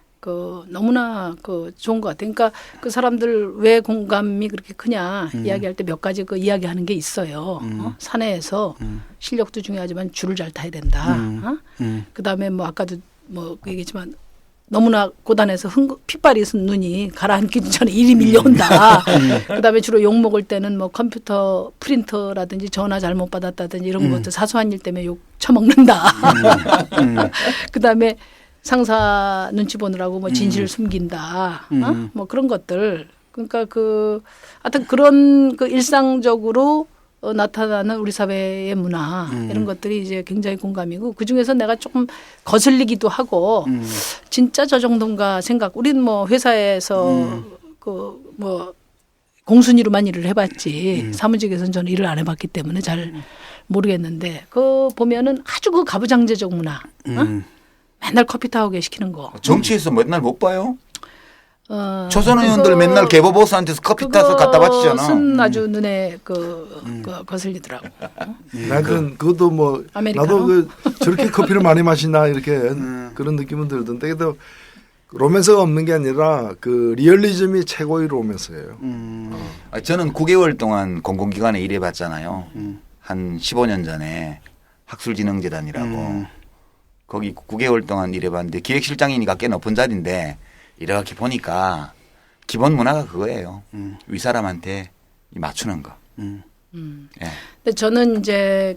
너무나 좋은 것 같아요. 그러니까 그 사람들 왜 공감이 그렇게 크냐 이야기할 때 몇 가지 이야기하는 게 있어요. 사내에서 실력도 중요하지만 줄을 잘 타야 된다. 그다음에 뭐 아까도 뭐 얘기했지만 너무나 고단해서 핏발이 쓴 눈이 가라앉기 전에 일이 밀려온다. 그다음에 주로 욕 먹을 때는 뭐 컴퓨터 프린터라든지 전화 잘못 받았다든지 이런 것도 사소한 일 때문에 욕 처먹는다. 그다음에 상사 눈치 보느라고 뭐 진실을 숨긴다. 뭐 그런 것들. 그러니까 하여튼 그런 일상적으로 나타나는 우리 사회의 문화 이런 것들이 이제 굉장히 공감이고 그 중에서 내가 조금 거슬리기도 하고 진짜 저 정도인가 생각. 우리는 뭐 회사에서 뭐 공순위로만 일을 해봤지 사무직에서는 저는 일을 안 해봤기 때문에 잘 모르겠는데 보면은 아주 가부장제적 문화. 맨날 커피 타오게 시키는 거. 정치에서 맨날 못 봐요? 초선 의원들 맨날 개보보스한테서 커피 타서 갖다 바치잖아. 그것은 아주 눈에 거슬리더라고. 하여튼 그것도 뭐 아메리카노? 나도 저렇게 커피를 많이 마시나 이렇게 그런 느낌은 들던데 그래도 로맨스가 없는 게 아니라 그 리얼리즘이 최고의 로맨스예요. 저는 9개월 동안 공공기관에 일해봤잖아요. 한 15년 전에 학술진흥재단이라고 거기 9개월 동안 일해봤는데 기획실장이니까 꽤 높은 자리인데 이렇게 보니까 기본 문화가 그거예요. 윗사람한테 맞추는 거. 예. 근데 저는 이제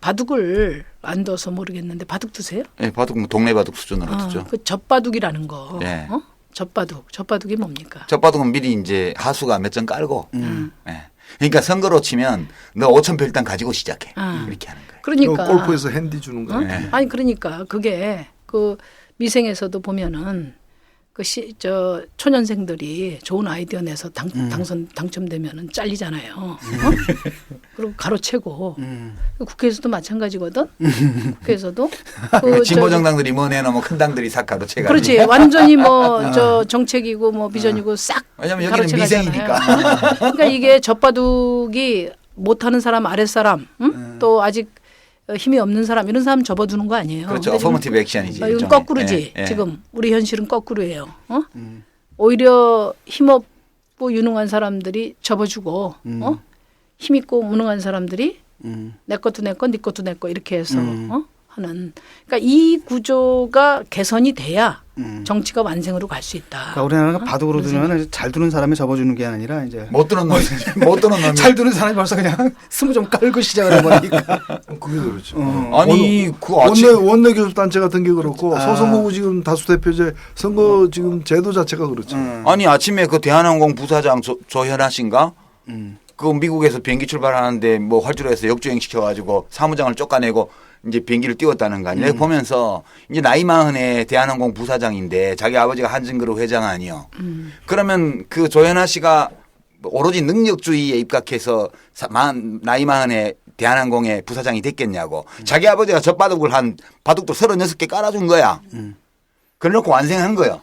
바둑을 안 둬서 모르겠는데 바둑 두세요? 예, 바둑 뭐 동네 바둑 수준으로 두죠. 그 젖바둑이라는 거. 예. 젖바둑이 뭡니까? 젖바둑은 미리 이제 하수가 몇 점 깔고. 예. 그러니까 선거로 치면 너 5천 표 일단 가지고 시작해. 이렇게 하는 거예요. 그러니까 골프에서 핸디 주는 거예요. 네. 아니 그러니까 그게 미생에서도 보면은 초년생들이 좋은 아이디어 내서 당첨되면은 잘리잖아요. 그리고 가로채고 국회에서도 마찬가지거든. 국회에서도 진보 정당들이 뭐 내놓으면 큰 당들이 싹 가로채가. 그렇지. 완전히 뭐 정책이고 뭐 비전이고 싹. 왜냐면 여기는 가로채가잖아요. 미생이니까. 그러니까 이게 젖바둑이 못하는 사람 아랫사람 또 아직 힘이 없는 사람 이런 사람 접어두는 거 아니에요. 그렇죠. 어퍼머티브 액션이지. 이건 일종의. 거꾸로지. 예, 예. 지금 우리 현실은 거꾸로예요. 오히려 힘없고 유능한 사람들이 접어주고 힘있고 무능한 사람들이 내 것도 내 거, 네 것도 내 거 이렇게 해서 하는. 그러니까 이 구조가 개선이 돼야 정치가 완성으로 갈 수 있다. 그러니까 우리나라가 바둑으로 두면 잘 두는 사람이 접어주는 게 아니라 이제 못 두는 놈이 못 두는 놈이 잘 두는 사람이 벌써 그냥 20점 깔고 시작을 해버리니까. 그게 그렇죠. 아니 그 아침 원내 교섭단체 같은 게 그렇고 소선거구 지금 다수대표제 선거 지금 제도 자체가 그렇죠. 아니 아침에 그 대한항공 부사장 조현아 씨인가 그 미국에서 비행기 출발하는데 뭐 활주로에서 역주행 시켜가지고 사무장을 쫓아내고 이제 비행기를 띄웠다는 거 아니에요. 보면서 이제 나이 많은의 대한항공 부사장인데 자기 아버지가 한진그룹 회장 아니요. 그러면 그 조현아 씨가 오로지 능력주의에 입각해서 나이 많은의 대한항공의 부사장이 됐겠냐고. 자기 아버지가 젖바둑을 한 바둑도 36개 깔아준 거야. 그래놓고 완성한 거예요.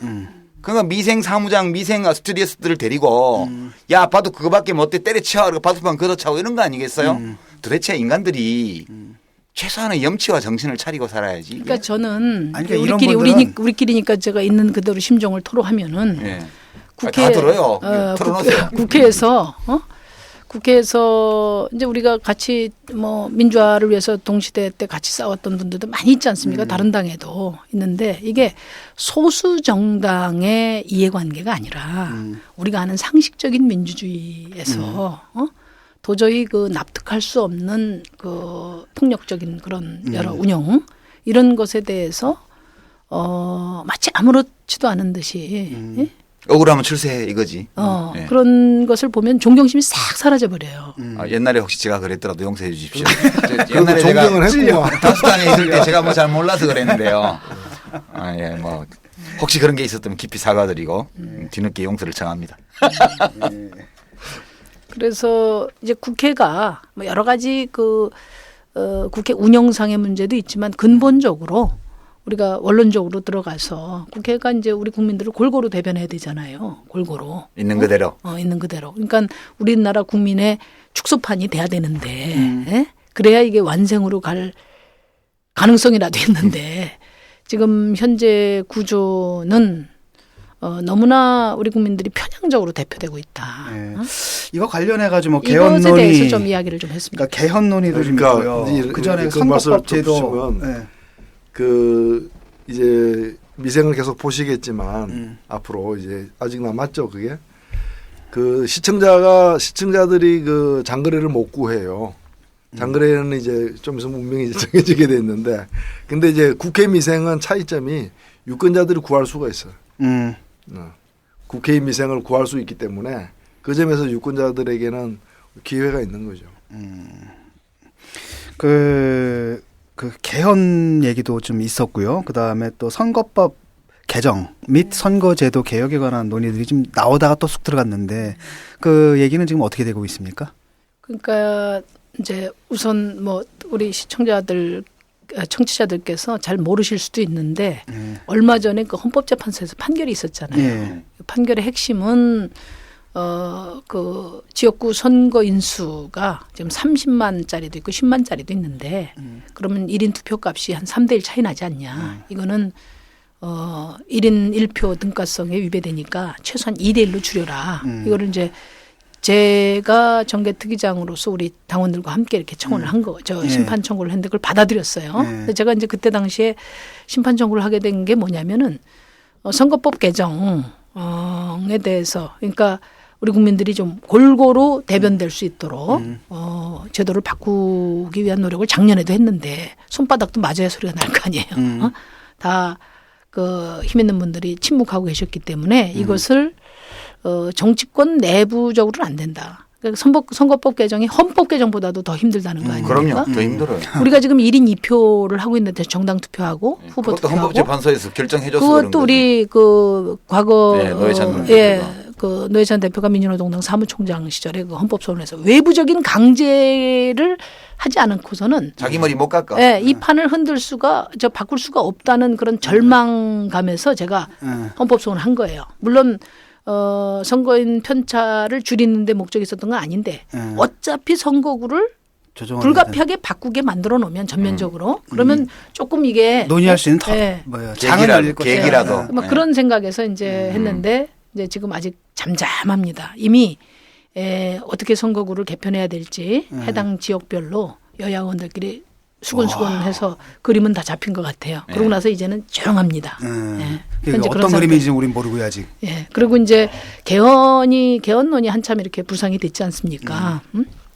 그러니까 미생 사무장, 미생 스튜디오스들을 데리고 야 바둑 그거밖에 못해 때려쳐. 바둑판 걷어차고 이런 거 아니겠어요? 도대체 인간들이 최소한의 염치와 정신을 차리고 살아야지. 그러니까 저는 아니, 그러니까 우리끼리니까 제가 있는 그대로 심정을 토로하면은 네. 국회 다 들어요. 털어놓으세요. 국회에서 이제 우리가 같이 뭐 민주화를 위해서 동시대 때 같이 싸웠던 분들도 많이 있지 않습니까? 다른 당에도 있는데 이게 소수 정당의 이해관계가 아니라 우리가 아는 상식적인 민주주의에서 도저히 그 납득할 수 없는 그 폭력적인 그런 여러 운영 이런 것에 대해서 마치 아무렇지도 않은 듯이 예? 억울하면 출세해 이거지. 네. 그런 것을 보면 존경심이 싹 사라져 버려요. 옛날에 혹시 제가 그랬더라도 용서해 주십시오. 옛날에 존경을 했구만. 다수당에 있을 때 제가 뭐 잘 몰라서 그랬는데요. 예, 뭐 혹시 그런 게 있었다면 깊이 사과드리고 뒤늦게 용서를 청합니다. 그래서 이제 국회가 뭐 여러 가지 그 국회 운영상의 문제도 있지만 근본적으로 우리가 원론적으로 들어가서 국회가 이제 우리 국민들을 골고루 대변해야 되잖아요. 골고루. 있는 그대로. 있는 그대로. 그러니까 우리나라 국민의 축소판이 돼야 되는데 예? 그래야 이게 완성으로 갈 가능성이라도 있는데 지금 현재 구조는 너무나 우리 국민들이 편향적으로 대표되고 있다. 네. 이거 관련해 가지고 뭐 이것에 개헌론이 대해서 좀 이야기를 좀 했습니다. 그러니까 개헌론이도 좀 있고요. 그 전에 선거법제도 네. 그 이제 미생을 계속 보시겠지만 앞으로 이제 아직 남았죠 그게 그 시청자들이 그 장거리를 못 구해요. 장거리는 이제 좀 있으면 운명이 이제 정해지게 됐는데 근데 이제 국회 미생은 차이점이 유권자들이 구할 수가 있어요. 국회의 미생을 구할 수 있기 때문에 그 점에서 유권자들에게는 기회가 있는 거죠. 그 개헌 얘기도 좀 있었고요. 그 다음에 또 선거법 개정 및 선거제도 개혁에 관한 논의들이 좀 나오다가 또 쑥 들어갔는데 그 얘기는 지금 어떻게 되고 있습니까? 그러니까 이제 우선 뭐 우리 청취자들께서 잘 모르실 수도 있는데 얼마 전에 그 헌법재판소에서 판결이 있었잖아요. 판결의 핵심은 그 지역구 선거 인수가 지금 30만짜리도 있고 10만짜리도 있는데 그러면 1인 투표값이 한 3대1 차이 나지 않냐. 이거는 1인 1표 등가성에 위배되니까 최소한 2대1로 줄여라. 이거를 이제 제가 정개특위장으로서 우리 당원들과 함께 이렇게 청원을 한 거, 심판 청구를 했는데 그걸 받아들였어요. 근데 제가 이제 그때 당시에 심판 청구를 하게 된 게 뭐냐면은 선거법 개정에 대해서 그러니까 우리 국민들이 좀 골고루 대변될 수 있도록 제도를 바꾸기 위한 노력을 작년에도 했는데 손바닥도 맞아야 소리가 날 거 아니에요. 다 그 힘 있는 분들이 침묵하고 계셨기 때문에 이것을 정치권 내부적으로는 안 된다. 그러니까 선거법 개정이 헌법 개정보다도 더 힘들다는 거 아닙니까? 그럼요. 더 힘들어요. 우리가 지금 1인 2표를 하고 있는데 정당 투표하고 후보 그것도 투표하고. 헌법재판소에서 결정해줘서 그런 그것도 거죠. 우리 그 과거 노회찬 대표가. 그 노회찬 대표가 민주노동당 사무총장 시절에 그 헌법소원에서 외부적인 강제를 하지 않고서는 자기 머리 못 깎아. 이 판을 바꿀 수가 없다는 그런 절망감에서 제가 헌법소원을 한 거예요. 물론 선거인 편차를 줄이는 데 목적이 있었던 건 아닌데 어차피 선거구를 불가피하게 바꾸게 만들어 놓으면 전면적으로 그러면 조금 이게 논의할 수 있는 장을 열릴 계기라도. 그런 생각에서 이제 했는데 이제 지금 아직 잠잠합니다. 이미 어떻게 선거구를 개편해야 될지 해당 지역별로 여야 의원들끼리 수근수근해서 그림은 다 잡힌 것 같아요. 그러고 나서 이제는 조용합니다. 그러니까 어떤 그림인지 우린 모르고요 아직. 예. 그리고 이제 개헌론이 한참 이렇게 부상이 됐지 않습니까?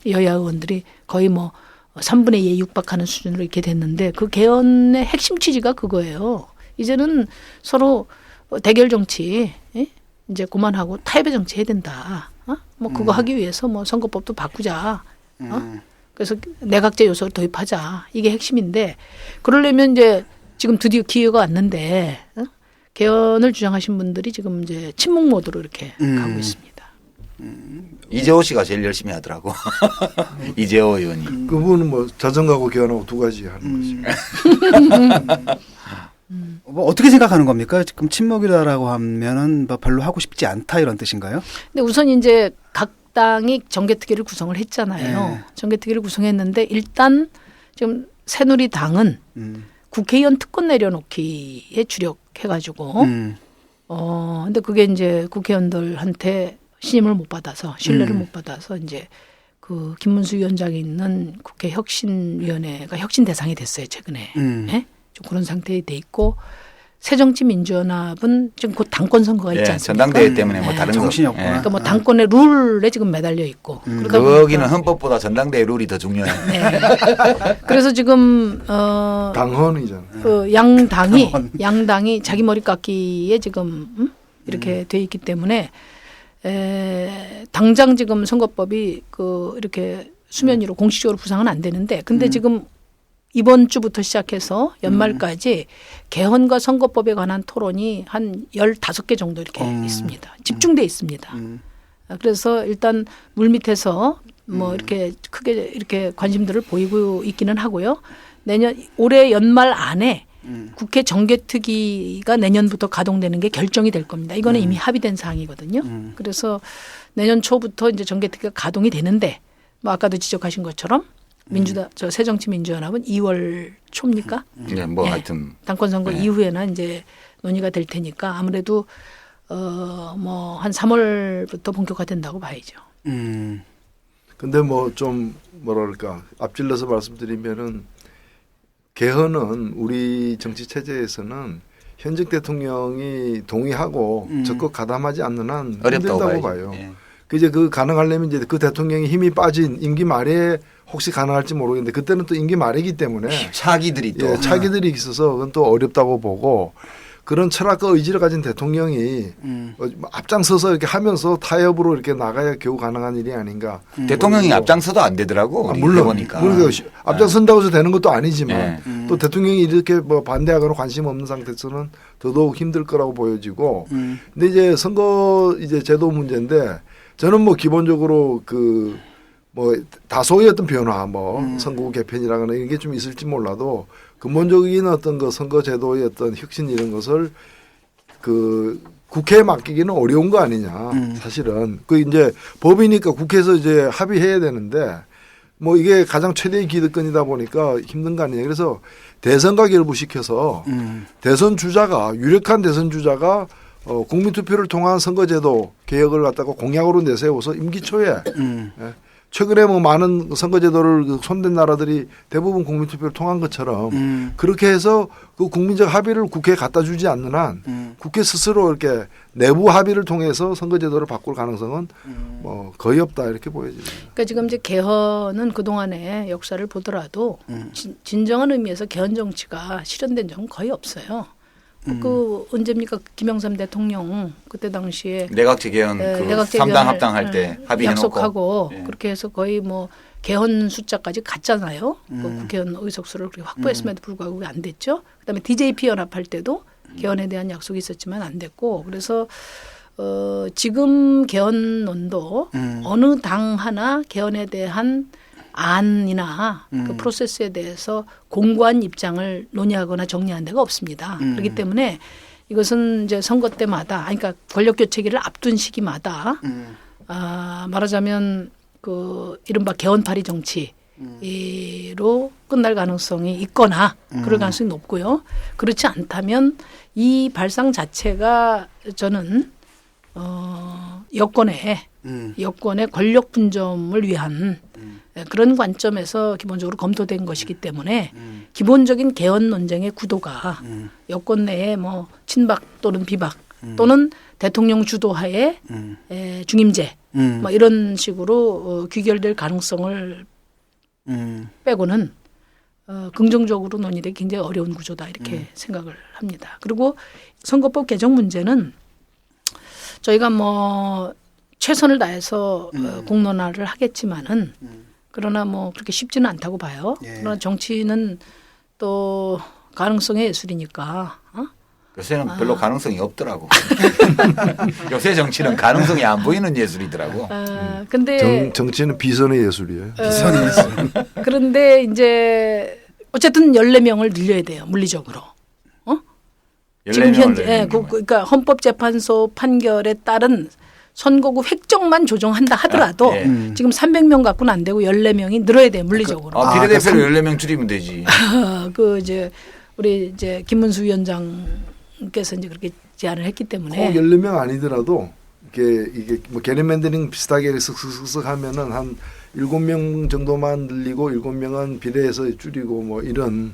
여야 의원들이 거의 뭐 3분의 2에 육박하는 수준으로 이렇게 됐는데 그 개헌의 핵심 취지가 그거예요. 이제는 서로 대결 정치 이제 그만하고 타협의 정치 해야 된다. 뭐 그거 하기 위해서 뭐 선거법도 바꾸자. 그래서 내각제 요소를 도입하자. 이게 핵심인데 그러려면 이제 지금 드디어 기회가 왔는데 개헌을 주장하신 분들이 지금 이제 침묵 모드로 이렇게 가고 있습니다. 이재호 씨가 제일 열심히 하더라고. 이재호 의원이. 그분은 뭐 자전거하고 개헌하고 두 가지 하는 거죠. 뭐 어떻게 생각하는 겁니까? 지금 침묵이다라고 하면은 뭐 별로 하고 싶지 않다 이런 뜻인가요? 근데 우선 이제 각 당이 정개특위를 구성을 했잖아요. 네. 정개특위를 구성했는데 일단 지금 새누리당은 국회의원 특권 내려놓기에 주력해가지고 근데 그게 이제 국회의원들한테 신임을 못 받아서 신뢰를 못 받아서 이제 그 김문수 위원장이 있는 국회 혁신위원회가 혁신 대상이 됐어요 최근에. 네? 좀 그런 상태에 돼 있고 새정치민주연합은 지금 곧 당권 선거가 있지 않습니까? 전당대회 때문에 뭐 다른 정신이 없구나. 그러니까 뭐 당권의 룰에 지금 매달려 있고. 그러다 거기는 보니까 헌법보다 전당대회 룰이 더 중요해. 네. 그래서 지금 당헌이잖아요. 그 양당이 자기 머리 깎기에 지금 이렇게 돼 있기 때문에 당장 지금 선거법이 그 이렇게 수면 위로 공식적으로 부상은 안 되는데 근데 지금 이번 주부터 시작해서 연말까지 개헌과 선거법에 관한 토론이 한 15개 정도 이렇게 있습니다. 집중돼 있습니다. 그래서 일단 물밑에서 뭐 이렇게 크게 이렇게 관심들을 보이고 있기는 하고요. 올해 연말 안에 국회 정개특위가 내년부터 가동되는 게 결정이 될 겁니다. 이거는 이미 합의된 사항이거든요. 그래서 내년 초부터 이제 정개특위가 가동이 되는데 뭐 아까도 지적하신 것처럼 저 새정치민주연합은 2월 초입니까? 네, 뭐 하여튼 당권 선거 이후에나 이제 논의가 될 테니까 아무래도 뭐 한 3월부터 본격화된다고 봐야죠. 근데 뭐 좀 뭐랄까 앞질러서 말씀드리면은 개헌은 우리 정치 체제에서는 현직 대통령이 동의하고 적극 가담하지 않는 한 힘들다고 봐요. 예. 그 이제 그 가능하려면 이제 그 대통령이 힘이 빠진 임기 말에 혹시 가능할지 모르겠는데 그때는 또 임기 말이기 때문에 차기들이 또 차기들이 있어서 그건 또 어렵다고 보고 그런 철학과 의지를 가진 대통령이 앞장서서 이렇게 하면서 타협으로 이렇게 나가야 겨우 가능한 일이 아닌가. 대통령이 앞장서도 안 되더라고. 물론 보니까. 앞장선다고 해서 되는 것도 아니지만 네. 또 대통령이 이렇게 뭐 반대하거나 관심 없는 상태에서는 더더욱 힘들 거라고 보여지고. 근데 이제 선거 이제 제도 문제인데 저는 뭐 기본적으로 그 뭐 다소의 어떤 변화 뭐 선거구 개편이라거나 이게 좀 있을지 몰라도 근본적인 어떤 그 선거 제도의 어떤 혁신 이런 것을 그 국회에 맡기기는 어려운 거 아니냐 사실은 그 이제 법이니까 국회에서 이제 합의해야 되는데 뭐 이게 가장 최대의 기득권이다 보니까 힘든 거 아니냐. 그래서 대선과 결부시켜서 대선 주자가 유력한 대선 주자가 국민투표를 통한 선거제도 개혁을 갖다가 공약으로 내세워서 임기 초에 최근에 뭐 많은 선거제도를 손댄 나라들이 대부분 국민투표를 통한 것처럼 그렇게 해서 그 국민적 합의를 국회에 갖다 주지 않는 한 국회 스스로 이렇게 내부 합의를 통해서 선거제도를 바꿀 가능성은 뭐 거의 없다 이렇게 보여집니다. 그러니까 지금 이제 개헌은 그동안의 역사를 보더라도 진정한 의미에서 개헌 정치가 실현된 적은 거의 없어요. 그 언제입니까? 김영삼 대통령 그때 당시에 내각제 개헌 그 내각제 3당 개헌을, 합당할 때 합의해놓고 약속하고 예. 그렇게 해서 거의 뭐 개헌 숫자까지 갔잖아요. 그 국회의원 의석수를 그렇게 확보했음에도 불구하고 그게 안 됐죠. 그다음에 DJP 연합할 때도 개헌에 대한 약속이 있었지만 안 됐고 그래서 지금 개헌론도 어느 당 하나 개헌에 대한 안이나 그 프로세스에 대해서 공고한 입장을 논의하거나 정리한 데가 없습니다. 그렇기 때문에 이것은 이제 선거 때마다, 그러니까 권력 교체기를 앞둔 시기마다 말하자면 그 이른바 개헌파리 정치로 끝날 가능성이 있거나 그럴 가능성이 높고요. 그렇지 않다면 이 발상 자체가 저는 여권의 권력 분점을 위한 그런 관점에서 기본적으로 검토된 것이기 때문에 기본적인 개헌 논쟁의 구도가 여권 내에 뭐 친박 또는 비박 또는 대통령 주도하에 중임제 뭐 이런 식으로 귀결될 가능성을 빼고는 긍정적으로 논의되기 굉장히 어려운 구조다 이렇게 생각을 합니다. 그리고 선거법 개정 문제는 저희가 뭐 최선을 다해서 공론화를 하겠지만은 그러나 뭐 그렇게 쉽지는 않다고 봐요. 그러나 정치는 또 가능성의 예술이니까. 요새는 별로 가능성이 없더라고. 요새 정치는 가능성이 안 보이는 예술이더라고. 근데 정치는 비선의 예술이에요. 비선의 예술. 그런데 이제 어쨌든 14명을 늘려야 돼요. 물리적으로. 지금 현재 그러니까 헌법재판소 판결에 따른 선거구 획정만 조정한다 하더라도 지금 300명 갖고는 안 되고 14명이 늘어야 돼요. 물리적으로. 비례대표를 14명 줄이면 되지. 이제 우리 이제 김문수 위원장께서 이제 그렇게 제안을 했기 때문에 14명 아니더라도 이게 뭐 개념 맨더링 비슷하게 쓱쓱쓱쓱 하면은 한 7명 정도만 늘리고 7명은 비례해서 줄이고 뭐 이런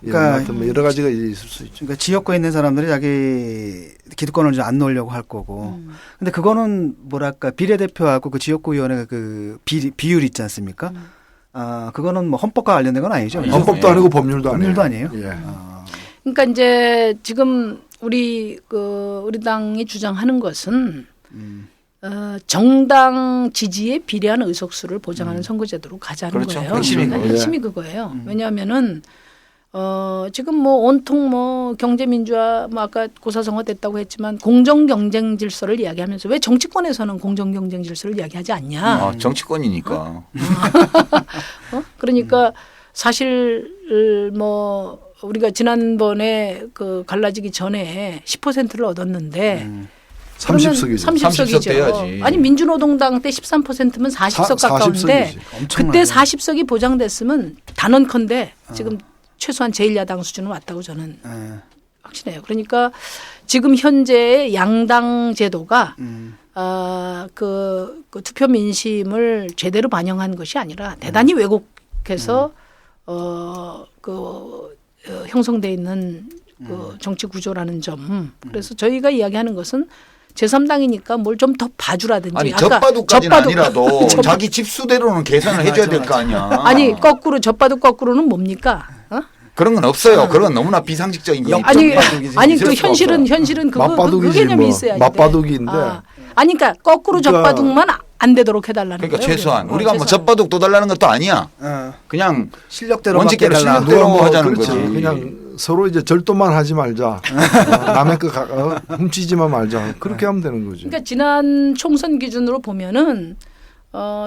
그러니까 뭐 여러 가지가 있을 수 있죠. 그러니까 지역구에 있는 사람들이 자기 기득권을 좀 안 놓으려고 할 거고. 근데 그거는 뭐랄까 비례대표하고 그 지역구 위원회 그 비율 있지 않습니까? 그거는 뭐 헌법과 관련된 건 아니죠. 헌법도 아니고 법률도 아니에요. 예. 그러니까 이제 지금 우리 당이 주장하는 것은 정당 지지에 비례한 의석수를 보장하는 선거제도로 가자는 그렇죠. 거예요. 핵심이 그거예요. 왜냐하면은 지금 뭐 온통 뭐 경제민주화 뭐 아까 고사성어 됐다고 했지만 공정 경쟁 질서를 이야기하면서 왜 정치권에서는 공정 경쟁 질서를 이야기하지 않냐? 정치권이니까. 그러니까 사실 뭐 우리가 지난번에 그 갈라지기 전에 10%를 얻었는데 30석이죠. 30석이죠. 돼야지. 아니 민주노동당 때 13%면 40석 가까운데 40석이지. 그때 40석이 보장됐으면 단언컨대 지금 최소한 제1야당 수준은 왔다고 저는 확신해요. 그러니까 지금 현재의 양당 제도가 그 투표 민심을 제대로 반영한 것이 아니라 대단히 왜곡해서 형성돼 있는 그 정치 구조라는 점. 그래서 저희가 이야기하는 것은 제3당이니까 뭘 좀 더 봐주라든지. 아니 젖바둑까지는 아니라도 자기 집수대로는 계산을 해줘야 될 거 아니야. 아니 거꾸로 젖바둑 거꾸로는 뭡니까? 그런 건 없어요. 그런 건 너무나 비상식적인 거. 아니 그 현실은 그 개념이 있어야지. 맞바둑인데. 아니 그러니까 거꾸로 젖바둑만 안 되도록 해달라는 그러니까 거예요. 최소한 우리가 뭐 젖바둑 도 달라는 것도 아니야. 그냥 실력대로 원칙대로 실력대로 하자는 거지. 그냥 서로 이제 절도만 하지 말자. 남의 거 훔치지만 말자. 그렇게 하면 되는 거지. 그러니까 지난 총선 기준으로 보면은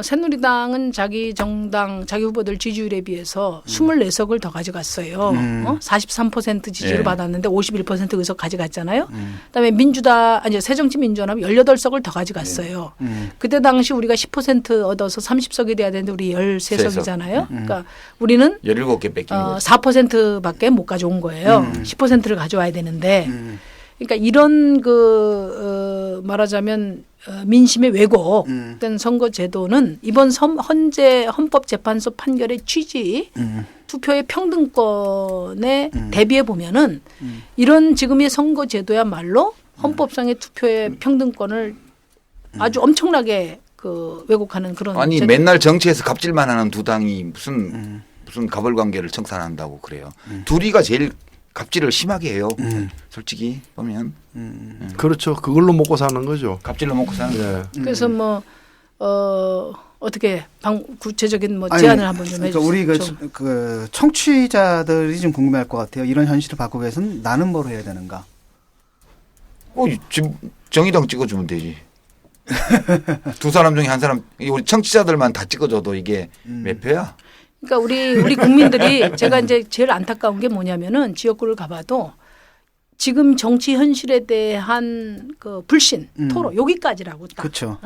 새누리당은 자기 정당 자기 후보들 지지율에 비해서 24석을 더 가져갔어요. 43% 지지를 받았는데 51% 의석 가져갔잖아요. 그다음에 새정치민주연합 18석을 더 가져갔어요. 그때 당시 우리가 10% 얻어서 30석이 돼야 되는데 우리 13석이잖아요. 그러니까 우리는 17개 뺏긴 거지. 4%밖에 못 가져온 거예요. 10%를 가져와야 되는데 그러니까 이런 말하자면 민심의 왜곡된 선거 제도는 이번 현재 헌법재판소 판결의 취지 투표의 평등권에 대비해 보면은 이런 지금의 선거 제도야말로 헌법상의 투표의 평등권을 아주 엄청나게 왜곡하는 그런. 아니 맨날 정치에서 갑질만 하는 두 당이 무슨 가벌관계를 청산한다고 그래요. 둘이가 제일 갑질을 심하게 해요. 솔직히 보면. 그렇죠. 그걸로 먹고 사는 거죠. 갑질로 먹고 사는 거예요. 그래서 뭐 어떻게 구체적인 뭐 제안을 한번 좀 해주세요. 우리 그 청취자들이 좀 궁금해할 것 같아요. 이런 현실을 바꾸기 위해서는 나는 뭘 해야 되는가? 지금 정의당 찍어주면 되지. 두 사람 중에 한 사람 우리 청취자들만 다 찍어줘도 이게 몇 표야? 그러니까 우리 국민들이 제가 이제 제일 안타까운 게 뭐냐면은 지역구를 가봐도 지금 정치 현실에 대한 그 불신, 토로 여기까지라고 딱. 그렇죠.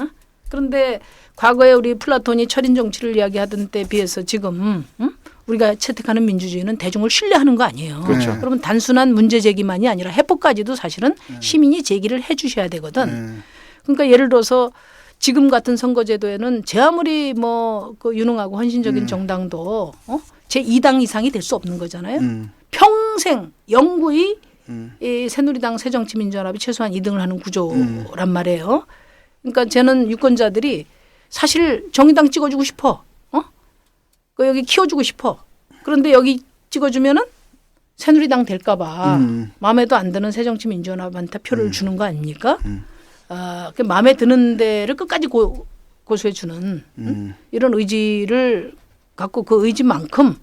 그런데 과거에 우리 플라톤이 철인 정치를 이야기하던 때에 비해서 지금 우리가 채택하는 민주주의는 대중을 신뢰하는 거 아니에요. 그렇죠. 그러면 단순한 문제 제기만이 아니라 해법까지도 사실은 시민이 제기를 해 주셔야 되거든. 그러니까 예를 들어서 지금 같은 선거제도에는 제 아무리 뭐 그 유능하고 헌신적인 정당도 제 2당 이상이 될 수 없는 거잖아요. 평생 영구히 이 새누리당 새정치민주연합이 최소한 2등을 하는 구조란 말이에요. 그러니까 저는 유권자들이 사실 정의당 찍어주고 싶어. 그 여기 키워주고 싶어. 그런데 여기 찍어주면은 새누리당 될까봐 마음에도 안 드는 새정치민주연합한테 표를 주는 거 아닙니까? 그 마음에 드는 데를 끝까지 고수해 주는 이런 의지를 갖고 그 의지만큼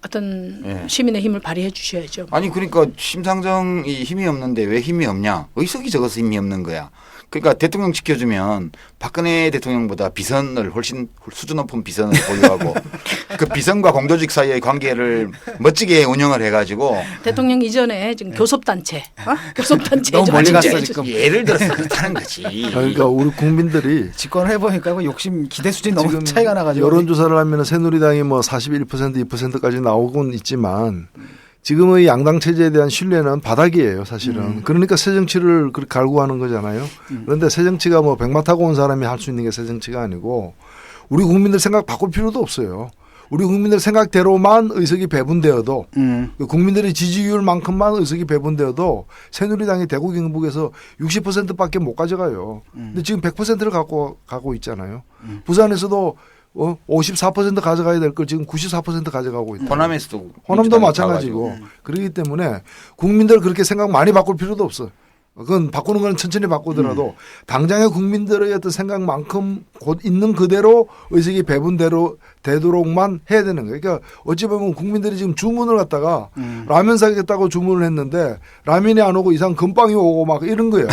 어떤 시민의 힘을 발휘해 주셔야죠. 아니 그러니까 심상정이 힘이 없는데 왜 힘이 없냐? 의석이 적어서 힘이 없는 거야. 그러니까 대통령 지켜주면 박근혜 대통령보다 비선을 훨씬 수준 높은 비선을 보유하고 그 비선과 공조직 사이의 관계를 멋지게 운영을 해가지고 대통령 이전에 지금 교섭단체, 교섭단체 너무 멀리 갔어 지금. 예를 들어서 그렇다는 거지. 그러니까 우리 국민들이 집권을 해보니까 욕심 기대 수준이 너무 차이가 나가지고 여론조사를 하면 새누리당이 뭐 41% 2%까지 나오곤 있지만 지금의 양당 체제에 대한 신뢰는 바닥이에요, 사실은. 그러니까 새 정치를 그렇게 갈구하는 거잖아요. 그런데 새 정치가 뭐 백마 타고 온 사람이 할 수 있는 게 새 정치가 아니고 우리 국민들 생각 바꿀 필요도 없어요. 우리 국민들 생각대로만 의석이 배분되어도 국민들의 지지율만큼만 의석이 배분되어도 새누리당이 대구 경북에서 60%밖에 못 가져가요. 근데 지금 100%를 갖고 가고 있잖아요. 부산에서도 54% 가져가야 될 걸 지금 94% 가져가고 있다. 호남에서도 호남도 마찬가지고 그렇기 때문에 국민들 그렇게 생각 많이 바꿀 필요도 없어. 그건 바꾸는 건 천천히 바꾸더라도 당장의 국민들의 어떤 생각만큼 곧 있는 그대로 의석이 배분대로 되도록만 해야 되는 거예요. 그러니까 어찌 보면 국민들이 지금 주문을 갖다가 라면 사겠다고 주문을 했는데 라면이 안 오고 이상 건빵이 오고 막 이런 거예요.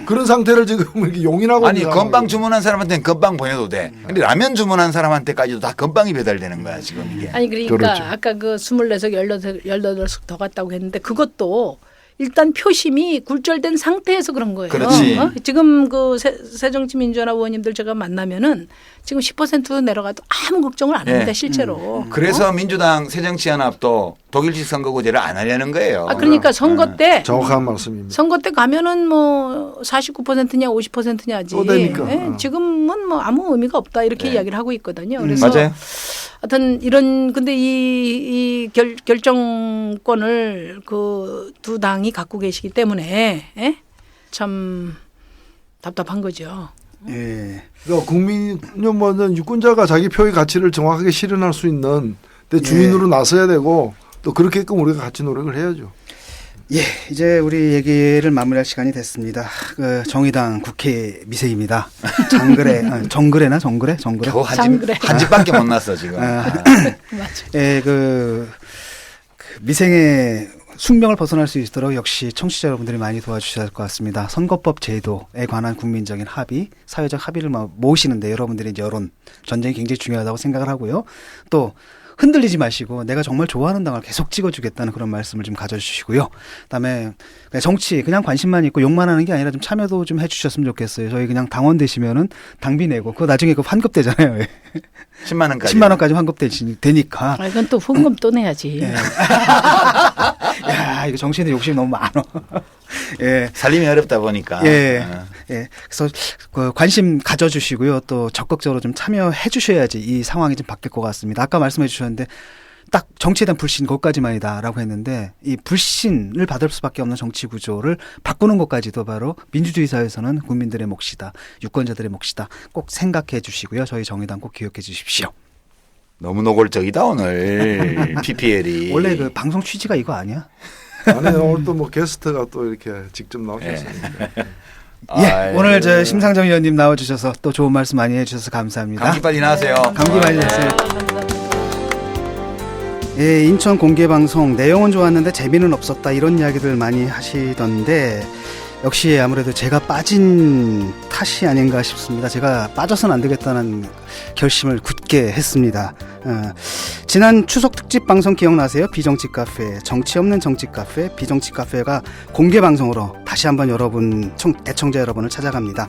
그런 상태를 지금 이렇게 용인하고 아니 있는 건빵 상황이에요. 주문한 사람한테는 건빵 보내도 돼. 근데 라면 주문한 사람한테까지도 다 건빵이 배달되는 거야 지금 이게. 아니 그러니까 그렇죠. 아까 그 24석 18석 더 갔다고 했는데 그것도 일단 표심이 굴절된 상태에서 그런 거예요. 그렇지. 지금 그 새정치민주연합 의원님들 제가 만나면은 지금 10% 내려가도 아무 걱정을 안 합니다. 실제로. 그래서 민주당 새정치연합도 독일식 선거구제를 안 하려는 거예요. 그러니까 선거 때 정확한 말씀입니다. 선거 때 가면은 뭐 49%냐 50%냐지. 또 되니까. 지금은 뭐 아무 의미가 없다 이렇게 이야기를 하고 있거든요. 그래서 맞아요. 하여튼 이런 근데 이 결정권을 그 두 당이 갖고 계시기 때문에 참 답답한 거죠. 예. 그러니까 국민은 유권자가 자기 표의 가치를 정확하게 실현할 수 있는 주인으로 나서야 되고 또 그렇게끔 우리가 같이 노력을 해야죠. 예, 이제 우리 얘기를 마무리할 시간이 됐습니다. 그 정의당 국회 미세입니다. 정글에? 겨우 한 집밖에 못 났어 지금. 맞아. 예, 그 미생의 숙명을 벗어날 수 있도록 역시 청취자 여러분들이 많이 도와주셔야 할 것 같습니다. 선거법 제도에 관한 국민적인 합의, 사회적 합의를 모으시는데 여러분들의 여론, 전쟁이 굉장히 중요하다고 생각을 하고요. 또 흔들리지 마시고 내가 정말 좋아하는 당을 계속 찍어주겠다는 그런 말씀을 좀 가져주시고요. 그다음에 그냥 정치 그냥 관심만 있고 욕만 하는 게 아니라 좀 참여도 좀 해주셨으면 좋겠어요. 저희 그냥 당원 되시면은 당비 내고 그거 나중에 그 환급되잖아요. 10만 원까지. 10만 원까지 환급되니까. 이건 또 후금 또 내야지. 예. 야, 이거 정치인들 욕심이 너무 많아. 예. 살림이 어렵다 보니까. 예. 예. 그래서 그 관심 가져주시고요. 또 적극적으로 좀 참여해 주셔야지 이 상황이 좀 바뀔 것 같습니다. 아까 말씀해 주셨는데 딱 정치에 대한 불신 그것까지만이다라고 했는데 이 불신을 받을 수밖에 없는 정치 구조를 바꾸는 것까지도 바로 민주주의 사회에서는 국민들의 몫이다. 유권자들의 몫이다. 꼭 생각해 주시고요. 저희 정의당 꼭 기억해 주십시오. 너무 노골적이다 오늘 PPL이. 원래 그 방송 취지가 이거 아니야? 아니 오늘 또 뭐 게스트가 또 이렇게 직접 나오셨으니까. 예, 오늘 저 심상정 의원님 나와주셔서 또 좋은 말씀 많이 해주셔서 감사합니다. 감기 빨리 나으세요. 감기 많이 나세요. 예, 인천 공개방송 내용은 좋았는데 재미는 없었다 이런 이야기들 많이 하시던데 역시 아무래도 제가 빠진 탓이 아닌가 싶습니다. 제가 빠져서는 안 되겠다는 결심을 굳게 했습니다. 지난 추석 특집 방송 기억나세요? 비정치 카페, 정치 없는 정치 카페, 비정치 카페가 공개 방송으로 다시 한번 여러분, 애청자 여러분을 찾아갑니다.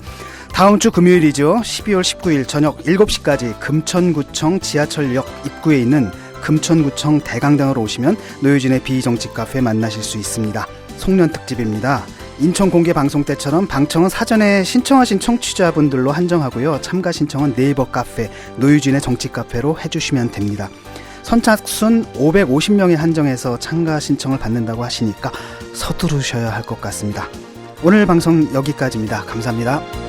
다음 주 금요일이죠. 12월 19일 저녁 7시까지 금천구청 지하철역 입구에 있는 금천구청 대강당으로 오시면 노유진의 비정치 카페 만나실 수 있습니다. 송년 특집입니다. 인천 공개 방송 때처럼 방청은 사전에 신청하신 청취자분들로 한정하고요. 참가 신청은 네이버 카페, 노유진의 정치 카페로 해주시면 됩니다. 선착순 550명에 한정해서 참가 신청을 받는다고 하시니까 서두르셔야 할 것 같습니다. 오늘 방송 여기까지입니다. 감사합니다.